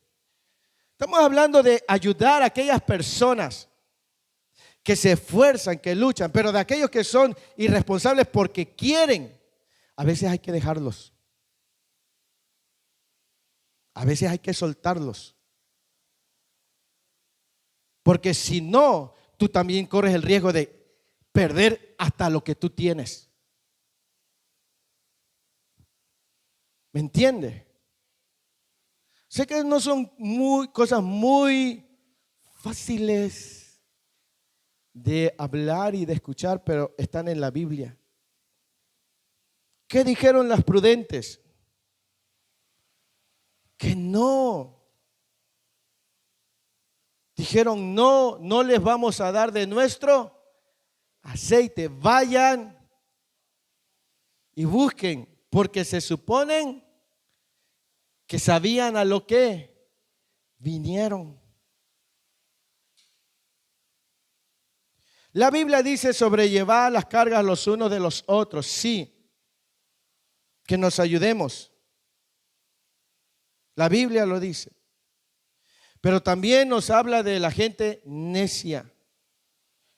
Estamos hablando de ayudar a aquellas personas que se esfuerzan, que luchan, pero de aquellos que son irresponsables porque quieren, a veces hay que dejarlos. A veces hay que soltarlos. Porque si no, tú también corres el riesgo de perder hasta lo que tú tienes. ¿Me entiendes? Sé que no son cosas muy fáciles de hablar y de escuchar, pero están en la Biblia. ¿Qué dijeron las prudentes? Que no. Dijeron, no, no les vamos a dar de nuestro aceite. Vayan y busquen, porque se suponen que sabían a lo que vinieron. La Biblia dice sobrellevar las cargas los unos de los otros. Sí, que nos ayudemos. La Biblia lo dice. Pero también nos habla de la gente necia,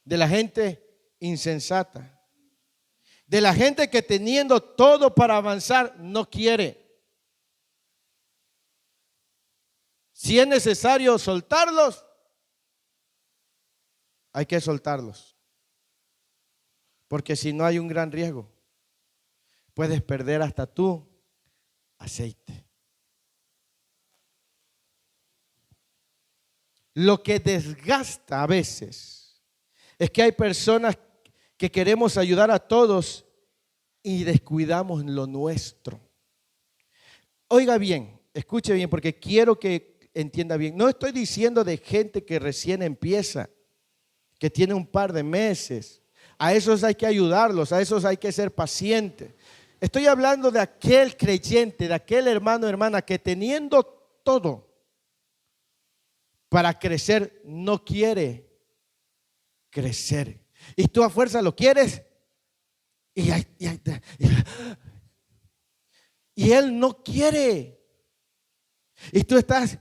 de la gente insensata, de la gente que teniendo todo para avanzar no quiere. Si es necesario soltarlos, hay que soltarlos. Porque si no hay un gran riesgo, puedes perder hasta tu aceite. Lo que desgasta a veces es que hay personas que queremos ayudar a todos y descuidamos lo nuestro. Oiga bien, escuche bien, porque quiero que entienda bien. No estoy diciendo de gente que recién empieza, que tiene un par de meses. A esos hay que ayudarlos, a esos hay que ser pacientes. Estoy hablando de aquel creyente, de aquel hermano o hermana que teniendo todo para crecer, no quiere crecer. Y tú a fuerza lo quieres. Y él no quiere. Y tú estás.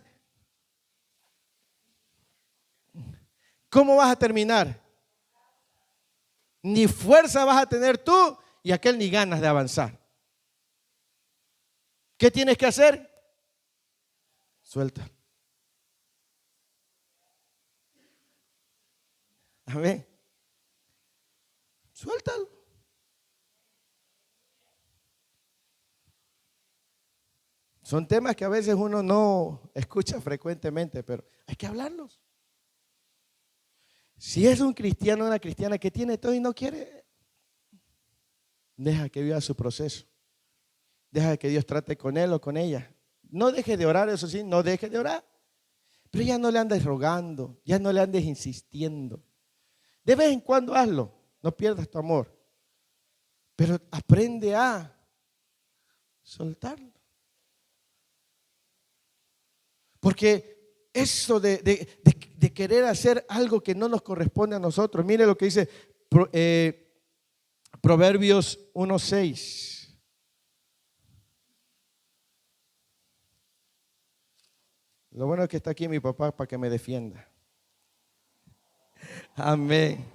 ¿Cómo vas a terminar? Ni fuerza vas a tener tú y aquel ni ganas de avanzar. ¿Qué tienes que hacer? Suelta. Amén. Suéltalo. Son temas que a veces uno no escucha frecuentemente, pero hay que hablarlos. Si es un cristiano o una cristiana que tiene todo y no quiere, deja que viva su proceso. Deja que Dios trate con él o con ella. No deje de orar, eso sí, no deje de orar. Pero ya no le andes rogando, ya no le andes insistiendo. De vez en cuando hazlo, no pierdas tu amor. Pero aprende a soltarlo. Porque eso de querer hacer algo que no nos corresponde a nosotros. Mire lo que dice Proverbios 1:6. Lo bueno es que está aquí mi papá para que me defienda. Amén.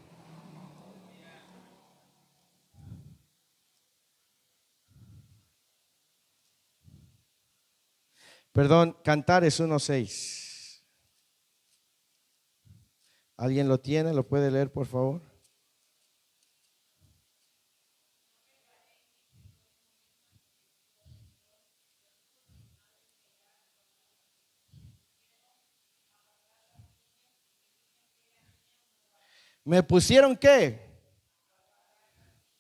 Perdón, Cantares 1:6. ¿Alguien lo tiene? ¿Lo puede leer, por favor? ¿Me pusieron qué?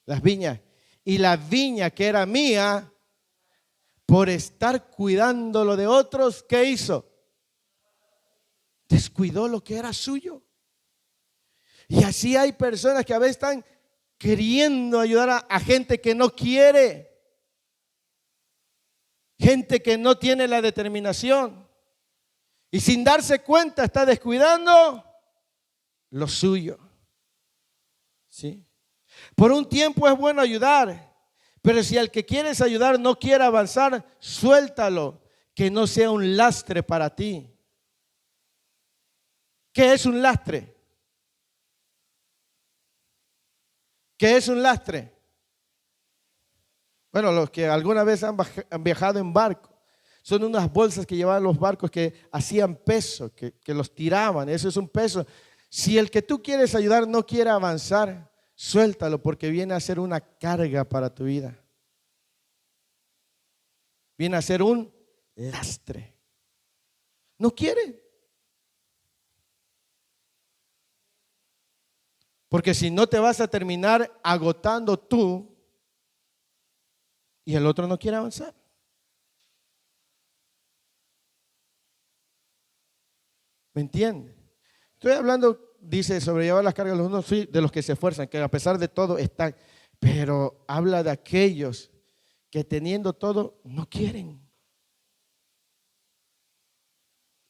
Las viñas. Y la viña que era mía, por estar cuidando lo de otros, ¿qué hizo? Descuidó lo que era suyo. Y así hay personas que a veces están queriendo ayudar a gente que no quiere. Gente que no tiene la determinación. Y sin darse cuenta está descuidando lo suyo. ¿Sí? Por un tiempo es bueno ayudar, pero si al que quieres ayudar no quiere avanzar, suéltalo, que no sea un lastre para ti. ¿Qué es un lastre? ¿Qué es un lastre? Bueno, los que alguna vez han viajado en barco, son unas bolsas que llevaban los barcos que hacían peso, que los tiraban, eso es un peso. Si el que tú quieres ayudar no quiere avanzar, suéltalo, porque viene a ser una carga para tu vida. Viene a ser un lastre. No quiere. Porque si no te vas a terminar agotando tú y el otro no quiere avanzar. ¿Me entiende? Estoy hablando, dice, sobrellevar las cargas de los unos, sí, de los que se esfuerzan, que a pesar de todo están, pero habla de aquellos que teniendo todo no quieren.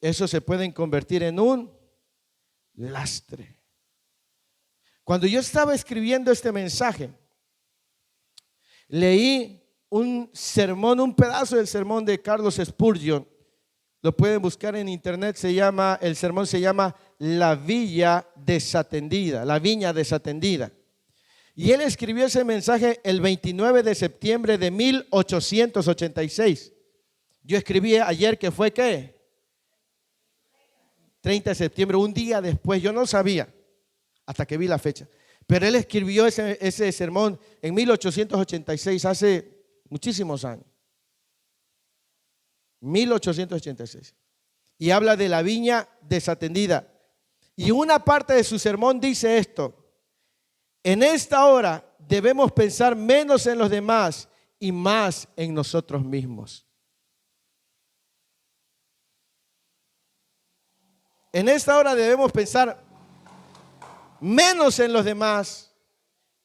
Eso se pueden convertir en un lastre. Cuando yo estaba escribiendo este mensaje, leí un sermón, un pedazo del sermón de Carlos Spurgeon. Lo pueden buscar en internet, el sermón se llama La Viña Desatendida, La Viña Desatendida. Y él escribió ese mensaje el 29 de septiembre de 1886. Yo escribí ayer que fue, ¿qué? 30 de septiembre, un día después. Yo no sabía hasta que vi la fecha. Pero él escribió ese sermón en 1886, hace muchísimos años. 1886. Y habla de la viña desatendida. Y una parte de su sermón dice esto: en esta hora debemos pensar menos en los demás y más en nosotros mismos. En esta hora debemos pensar menos en los demás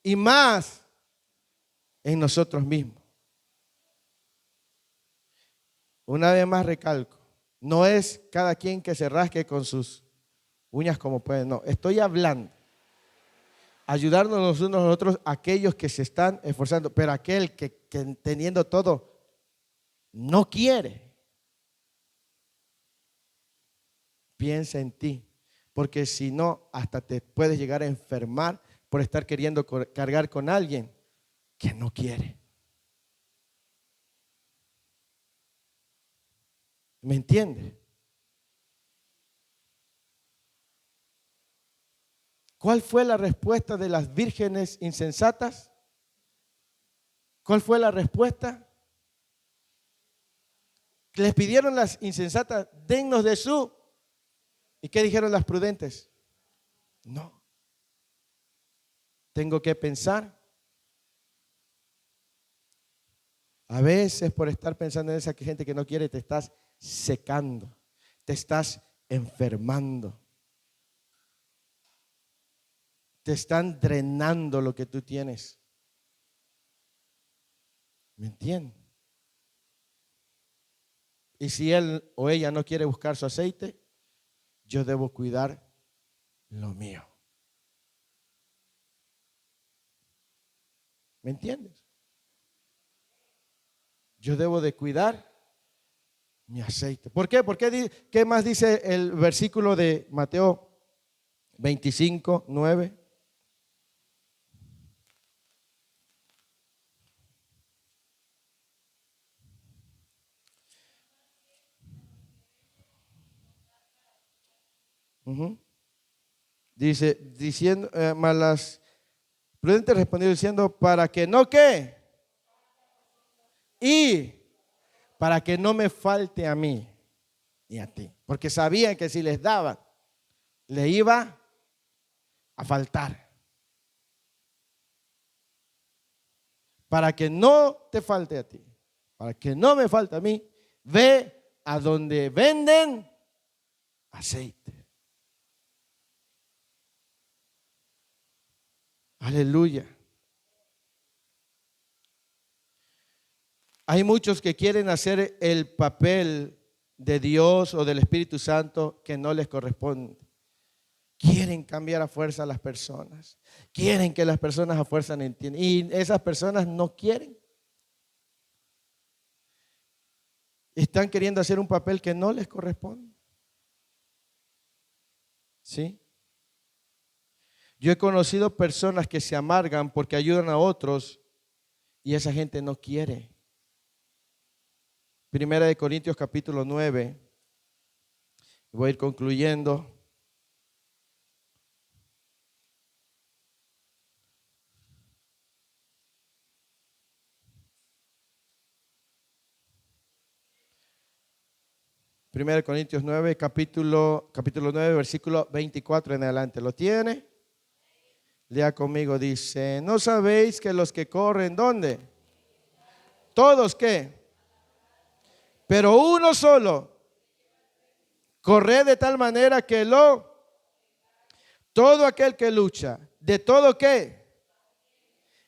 y más en nosotros mismos. Una vez más recalco, no es cada quien que se rasque con sus uñas como puede, no, estoy hablando, ayudarnos los unos a los otros, aquellos que se están esforzando, pero aquel que teniendo todo no quiere, piensa en ti, porque si no, hasta te puedes llegar a enfermar por estar queriendo cargar con alguien que no quiere. ¿Me entiende? ¿Cuál fue la respuesta de las vírgenes insensatas? ¿Cuál fue la respuesta? Les pidieron las insensatas, dennos de su. ¿Y qué dijeron las prudentes? No. Tengo que pensar. A veces por estar pensando en esa gente que no quiere, te estás secando, te estás enfermando, te están drenando lo que tú tienes. ¿Me entiendes? Y si él o ella no quiere buscar su aceite, yo debo cuidar lo mío. ¿Me entiendes? Yo debo de cuidar mi aceite. ¿Por qué? ¿Qué más dice el versículo de Mateo 25, 9? Dice, diciendo, malas prudentes respondió diciendo, para que no qué, y para que no me falte a mí ni a ti, porque sabían que si les daban, le iba a faltar. Para que no te falte a ti, para que no me falte a mí, ve a donde venden aceite. Aleluya. Hay muchos que quieren hacer el papel de Dios o del Espíritu Santo que no les corresponde. Quieren cambiar a fuerza a las personas. Quieren que las personas a fuerza no entiendan. Y esas personas no quieren. Están queriendo hacer un papel que no les corresponde. ¿Sí? Yo he conocido personas que se amargan porque ayudan a otros y esa gente no quiere. Primera de Corintios capítulo 9. Voy a ir concluyendo. Primera de Corintios 9, capítulo 9, versículo 24 en adelante. ¿Lo tiene? Lea conmigo, dice, ¿no sabéis que los que corren, ¿dónde? Todos, ¿qué? Pero uno solo. Corred de tal manera que todo aquel que lucha, ¿de todo qué?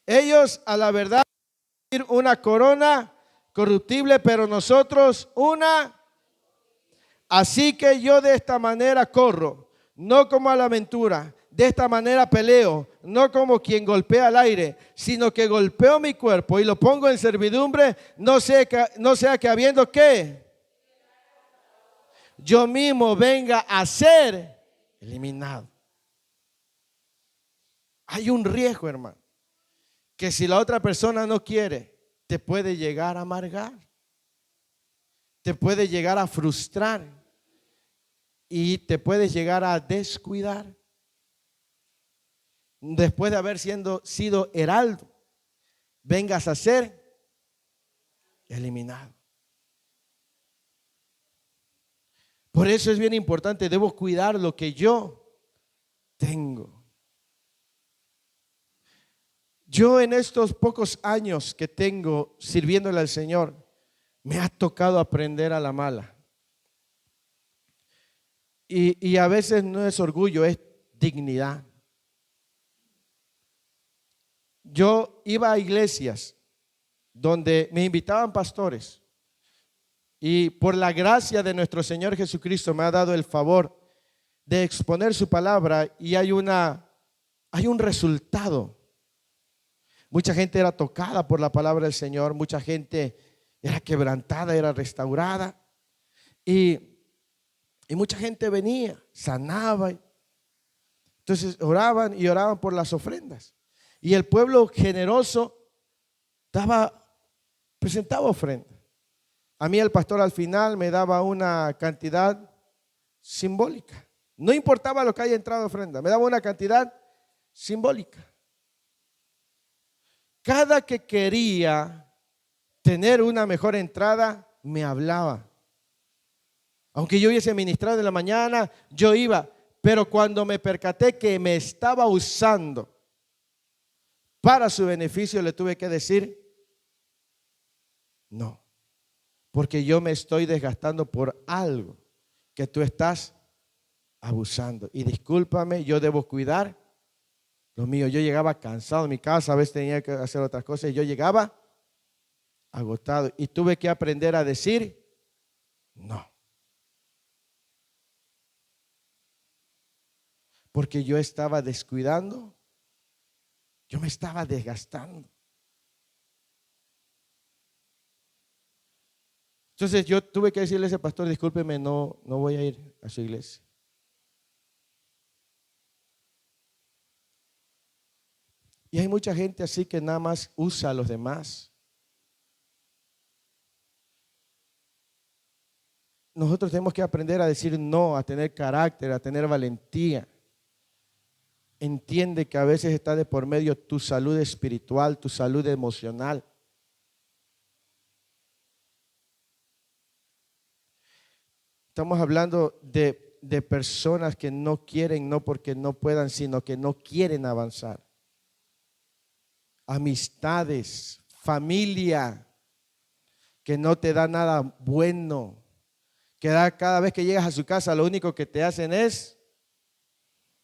Ellos a la verdad una corona corruptible, pero nosotros una. Así que yo de esta manera corro, no como a la aventura, de esta manera peleo, no como quien golpea al aire, sino que golpeo mi cuerpo y lo pongo en servidumbre, no sea que habiendo que yo mismo venga a ser eliminado. Hay un riesgo, hermano, que si la otra persona no quiere, te puede llegar a amargar, te puede llegar a frustrar y te puede llegar a descuidar. Después de haber sido heraldo, vengas a ser eliminado. Por eso es bien importante, debo cuidar lo que yo tengo. Yo en estos pocos años que tengo sirviéndole al Señor, me ha tocado aprender a la mala. Y a veces no es orgullo, es dignidad. Yo iba a iglesias donde me invitaban pastores y por la gracia de nuestro Señor Jesucristo me ha dado el favor de exponer su palabra y hay un resultado. Mucha gente era tocada por la palabra del Señor, mucha gente era quebrantada, era restaurada y mucha gente venía, sanaba. Entonces oraban y oraban por las ofrendas. Y el pueblo generoso presentaba ofrenda. A mí el pastor al final me daba una cantidad simbólica. No importaba lo que haya entrado de ofrenda, me daba una cantidad simbólica. Cada que quería tener una mejor entrada, me hablaba. Aunque yo hubiese ministrado en la mañana, yo iba. Pero cuando me percaté que me estaba usando para su beneficio, le tuve que decir, no. Porque yo me estoy desgastando por algo que tú estás abusando. Y discúlpame, yo debo cuidar lo mío. Yo llegaba cansado en mi casa, a veces tenía que hacer otras cosas y yo llegaba agotado. Y tuve que aprender a decir no. Porque yo estaba descuidando, yo me estaba desgastando. Entonces yo tuve que decirle a ese pastor, discúlpeme, no voy a ir a su iglesia. Y hay mucha gente así que nada más usa a los demás. Nosotros tenemos que aprender a decir no, a tener carácter, a tener valentía. Entiende que a veces está de por medio tu salud espiritual, tu salud emocional. Estamos hablando de personas que no quieren, no porque no puedan, sino que no quieren avanzar. Amistades, familia, que no te da nada bueno, que cada vez que llegas a su casa lo único que te hacen es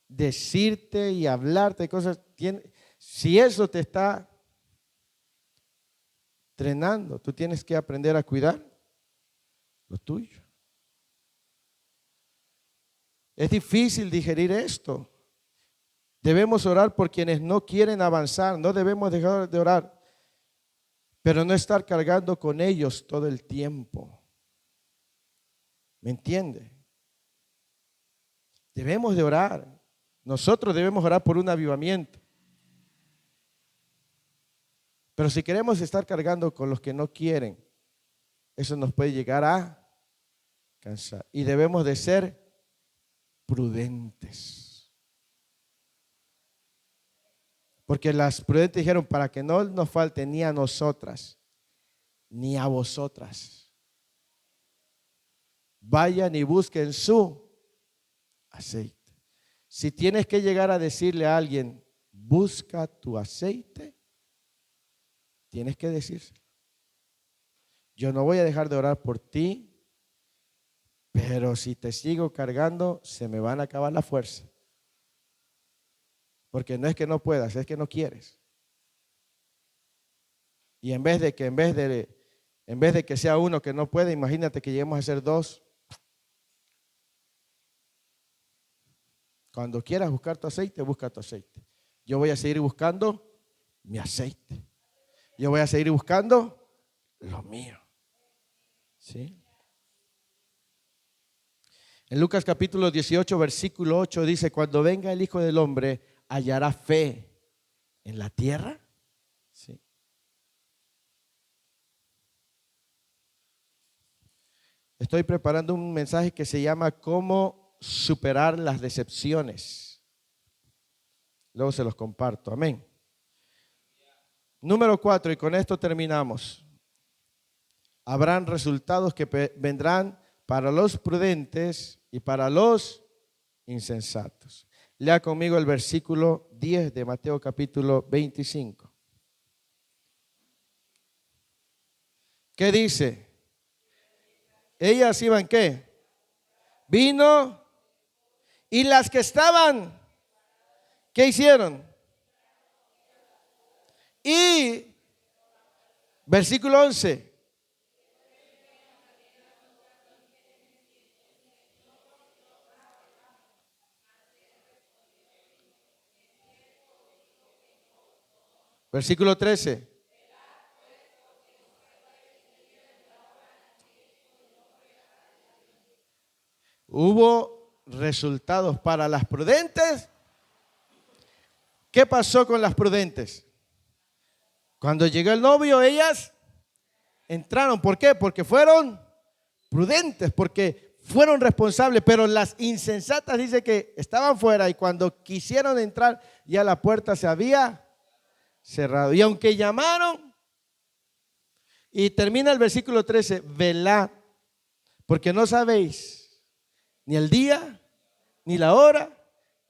decirte y hablarte de cosas. Si eso te está drenando, tú tienes que aprender a cuidar lo tuyo. Es difícil digerir esto. Debemos orar por quienes no quieren avanzar. No debemos dejar de orar, pero no estar cargando con ellos todo el tiempo. ¿Me entiende? Debemos de orar. Nosotros debemos orar por un avivamiento. Pero si queremos estar cargando con los que no quieren, eso nos puede llegar a cansar. Y debemos de ser prudentes. Porque las prudentes dijeron, para que no nos falte ni a nosotras, ni a vosotras. Vayan y busquen su aceite. Si tienes que llegar a decirle a alguien, busca tu aceite, tienes que decírselo. yo no voy a dejar de orar por ti, pero si te sigo cargando, se me van a acabar la fuerza. Porque no es que no puedas, es que no quieres. Y en vez de que sea uno que no puede, imagínate que lleguemos a ser dos. Cuando quieras buscar tu aceite, busca tu aceite. Yo voy a seguir buscando mi aceite. Yo voy a seguir buscando lo mío. ¿Sí? En Lucas capítulo 18, versículo 8 dice, cuando venga el Hijo del Hombre, ¿hallará fe en la tierra? ¿Sí? Estoy preparando un mensaje que se llama ¿Cómo superar las decepciones? Luego se los comparto. Amén. Número 4, y con esto terminamos. Habrán resultados que vendrán para los prudentes y para los insensatos. Lea conmigo el versículo 10 de Mateo capítulo 25. ¿Qué dice? Ellas iban, ¿qué? Vino, y las que estaban, ¿qué hicieron? Y versículo 11. Versículo 13. Hubo resultados para las prudentes. ¿Qué pasó con las prudentes? Cuando llegó el novio, ellas entraron. ¿Por qué? Porque fueron prudentes, porque fueron responsables. Pero las insensatas dice que estaban fuera y cuando quisieron entrar ya la puerta se había cerrado. Y aunque llamaron, y termina el versículo 13, velad, porque no sabéis ni el día ni la hora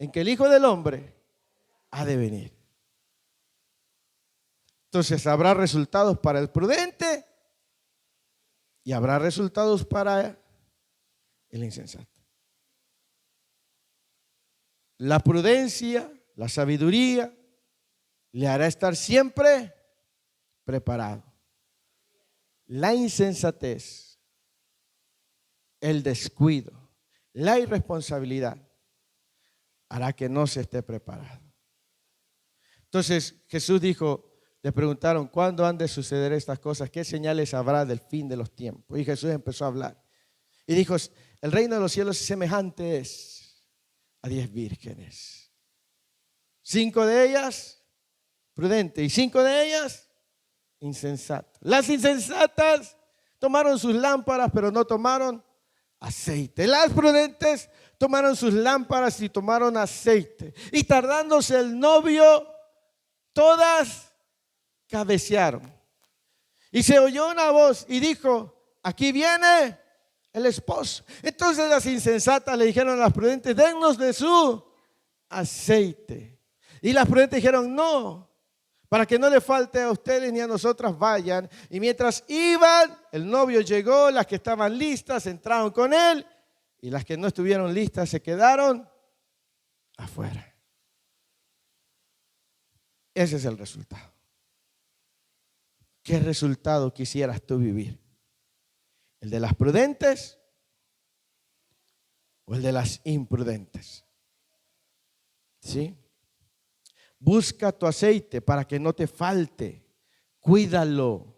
en que el Hijo del Hombre ha de venir. Entonces habrá resultados para el prudente y habrá resultados para el insensato. La prudencia, la sabiduría, le hará estar siempre preparado. La insensatez, el descuido, la irresponsabilidad hará que no se esté preparado. Entonces Jesús dijo, le preguntaron, ¿cuándo han de suceder estas cosas? ¿Qué señales habrá del fin de los tiempos? Y Jesús empezó a hablar. Y dijo, el reino de los cielos semejante es a 10 vírgenes. 5 de ellas prudentes y 5 de ellas insensatas. Las insensatas tomaron sus lámparas, pero no tomaron aceite. Las prudentes tomaron sus lámparas y tomaron aceite. Y tardándose el novio, todas cabecearon. Y se oyó una voz y dijo, aquí viene el esposo. Entonces las insensatas le dijeron a las prudentes, dennos de su aceite. Y las prudentes dijeron, no, para que no le falte a ustedes ni a nosotras, vayan. Y mientras iban, el novio llegó, las que estaban listas entraron con él y las que no estuvieron listas se quedaron afuera. Ese es el resultado. ¿Qué resultado quisieras tú vivir? ¿El de las prudentes o el de las imprudentes? ¿Sí? Busca tu aceite para que no te falte. Cuídalo.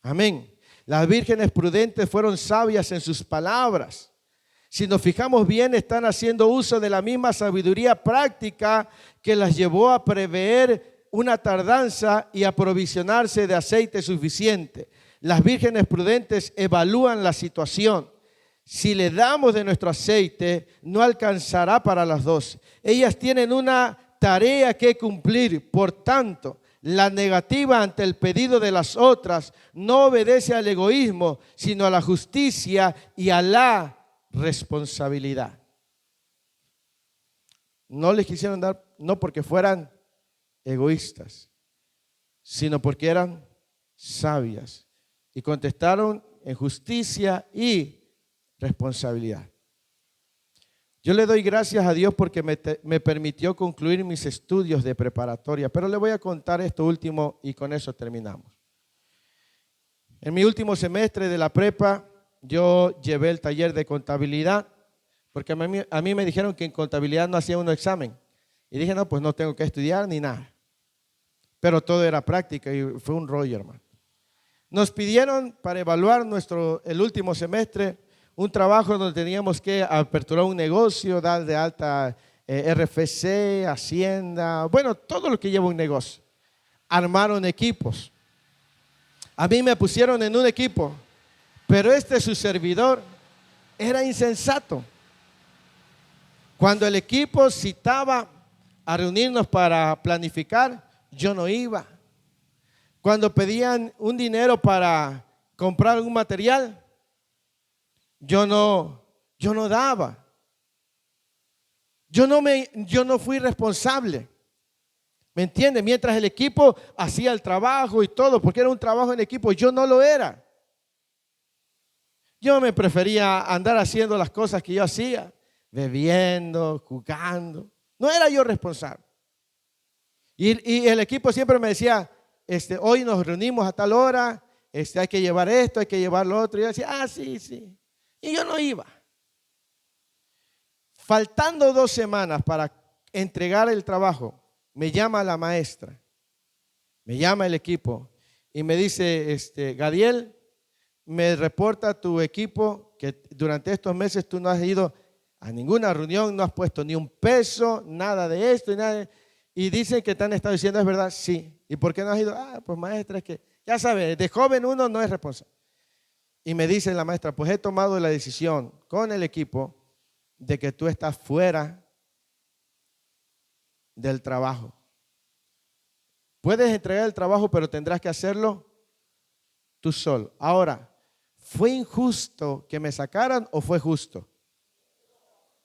Amén. Las vírgenes prudentes fueron sabias en sus palabras. Si nos fijamos bien, están haciendo uso de la misma sabiduría práctica que las llevó a prever una tardanza y aprovisionarse de aceite suficiente. Las vírgenes prudentes evalúan la situación. Si le damos de nuestro aceite, no alcanzará para las 12. Ellas tienen una tarea que cumplir. Por tanto, la negativa ante el pedido de las otras no obedece al egoísmo, sino a la justicia y a la responsabilidad. No les quisieron dar, no porque fueran egoístas, sino porque eran sabias Y contestaron en justicia y responsabilidad. Yo le doy gracias a Dios porque me permitió concluir mis estudios de preparatoria, pero le voy a contar esto último y con eso terminamos. En mi último semestre de la prepa, yo llevé el taller de contabilidad, porque a mí me dijeron que en contabilidad no hacía uno examen. Y dije, no, pues no tengo que estudiar ni nada. Pero todo era práctica y fue un rollo, hermano. Nos pidieron para evaluar el último semestre un trabajo donde teníamos que aperturar un negocio, dar de alta RFC, Hacienda, bueno, todo lo que lleva un negocio. Armaron equipos. A mí me pusieron en un equipo, pero su servidor era insensato. Cuando el equipo citaba a reunirnos para planificar, yo no iba. Cuando pedían un dinero para comprar algún material, yo no daba. Yo no fui responsable. ¿Me entiende? Mientras el equipo hacía el trabajo y todo, porque era un trabajo en equipo, yo no lo era. Yo me prefería andar haciendo las cosas que yo hacía, bebiendo, jugando. No era yo responsable. Y el equipo siempre me decía, hoy nos reunimos a tal hora, hay que llevar esto, hay que llevar lo otro. Y yo decía, sí. Y yo no iba. Faltando 2 semanas para entregar el trabajo, me llama la maestra, me llama el equipo y me dice, Gadiel, me reporta tu equipo que durante estos meses tú no has ido a ninguna reunión, no has puesto ni un peso, nada de esto y nada. Y dicen que te han estado diciendo, ¿es verdad? Sí. ¿Y por qué no has ido? Pues maestra, es que ya sabes, de joven uno no es responsable. Y me dice la maestra, pues he tomado la decisión con el equipo de que tú estás fuera del trabajo. Puedes entregar el trabajo, pero tendrás que hacerlo tú solo. Ahora, ¿fue injusto que me sacaran o fue justo?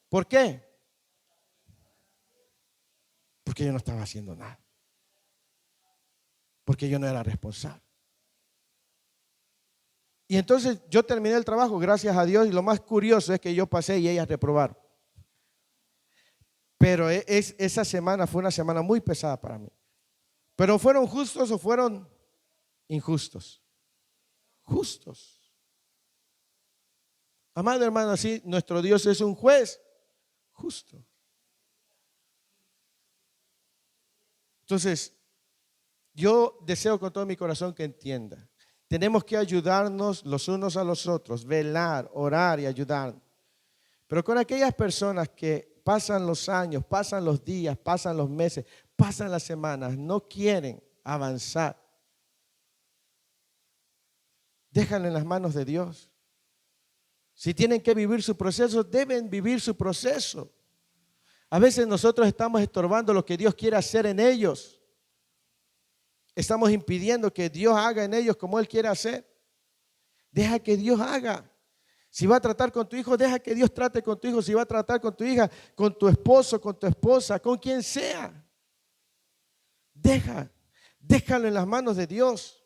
¿Por qué? Porque yo no estaba haciendo nada. Porque yo no era responsable. Y entonces yo terminé el trabajo, gracias a Dios, y lo más curioso es que yo pasé y ellas reprobaron. Pero esa semana fue una semana muy pesada para mí. ¿Pero fueron justos o fueron injustos? Justos. Amado hermano, así nuestro Dios es un juez justo. Entonces, yo deseo con todo mi corazón que entienda. Tenemos que ayudarnos los unos a los otros, velar, orar y ayudar. Pero con aquellas personas que pasan los años, pasan los días, pasan los meses, pasan las semanas, no quieren avanzar, déjalo en las manos de Dios. Si tienen que vivir su proceso, deben vivir su proceso. A veces nosotros estamos estorbando lo que Dios quiere hacer en ellos. Estamos impidiendo que Dios haga en ellos como Él quiere hacer. Deja que Dios haga. Si va a tratar con tu hijo, deja que Dios trate con tu hijo. Si va a tratar con tu hija, con tu esposo, con tu esposa, con quien sea. Déjalo en las manos de Dios.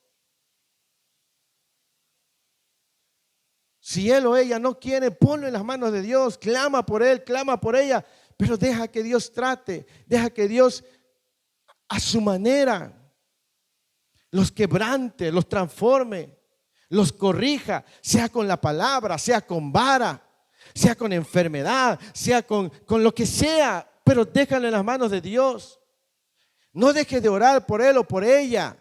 Si él o ella no quiere, ponlo en las manos de Dios. Clama por él, clama por ella. Pero deja que Dios trate. Deja que Dios a su manera los quebrante, los transforme, los corrija, sea con la palabra, sea con vara, sea con enfermedad, sea con lo que sea, pero déjalo en las manos de Dios. No dejes de orar por él o por ella,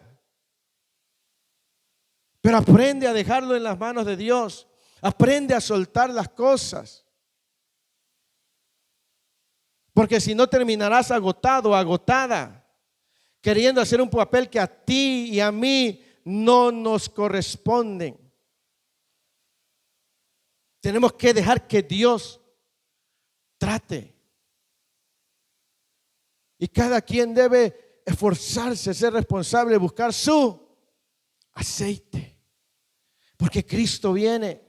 pero aprende a dejarlo en las manos de Dios. Aprende a soltar las cosas, porque si no terminarás agotado, agotada, queriendo hacer un papel que a ti y a mí no nos corresponden. Tenemos que dejar que Dios trate. Y cada quien debe esforzarse, ser responsable, buscar su aceite. Porque Cristo viene.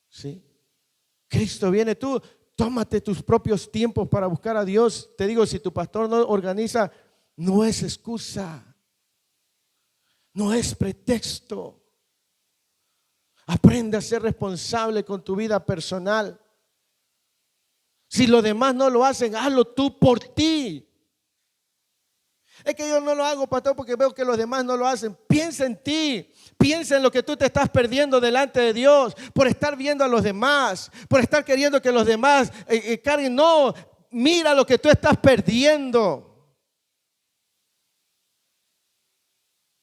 ¿Sí? Cristo viene. Tú tómate tus propios tiempos para buscar a Dios. Te digo, si tu pastor no organiza, no es excusa. No es pretexto. Aprende a ser responsable con tu vida personal. Si los demás no lo hacen, hazlo tú por ti. Es que yo no lo hago, pastor, porque veo que los demás no lo hacen. Piensa en ti. Piensa en lo que tú te estás perdiendo delante de Dios por estar viendo a los demás, por estar queriendo que los demás carguen. No, mira lo que tú estás perdiendo.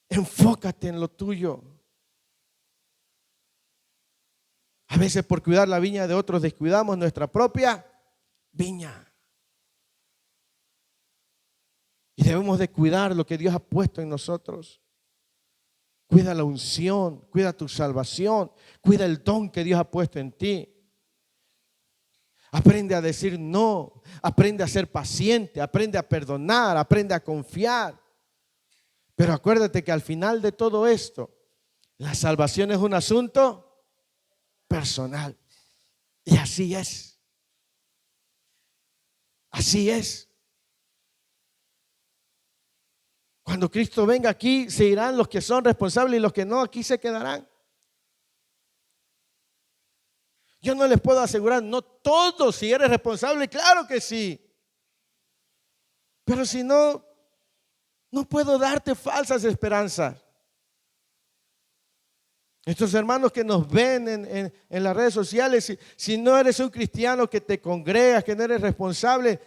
Enfócate en lo tuyo. A veces por cuidar la viña de otros descuidamos nuestra propia viña. Y debemos de cuidar lo que Dios ha puesto en nosotros. Cuida la unción, cuida tu salvación, cuida el don que Dios ha puesto en ti. Aprende a decir no, aprende a ser paciente, aprende a perdonar, aprende a confiar. Pero acuérdate que al final de todo esto, la salvación es un asunto personal. Y así es. Así es. Cuando Cristo venga aquí, se irán los que son responsables y los que no, aquí se quedarán. Yo no les puedo asegurar, no todos, si eres responsable, claro que sí. Pero si no, no puedo darte falsas esperanzas. Estos hermanos que nos ven en las redes sociales, si no eres un cristiano que te congregas, que no eres responsable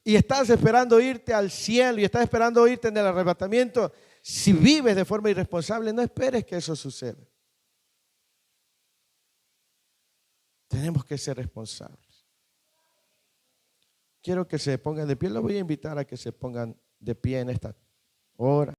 y estás esperando irte al cielo y estás esperando irte en el arrebatamiento, si vives de forma irresponsable, no esperes que eso suceda. Tenemos que ser responsables. Quiero que se pongan de pie. Los voy a invitar a que se pongan de pie en esta hora.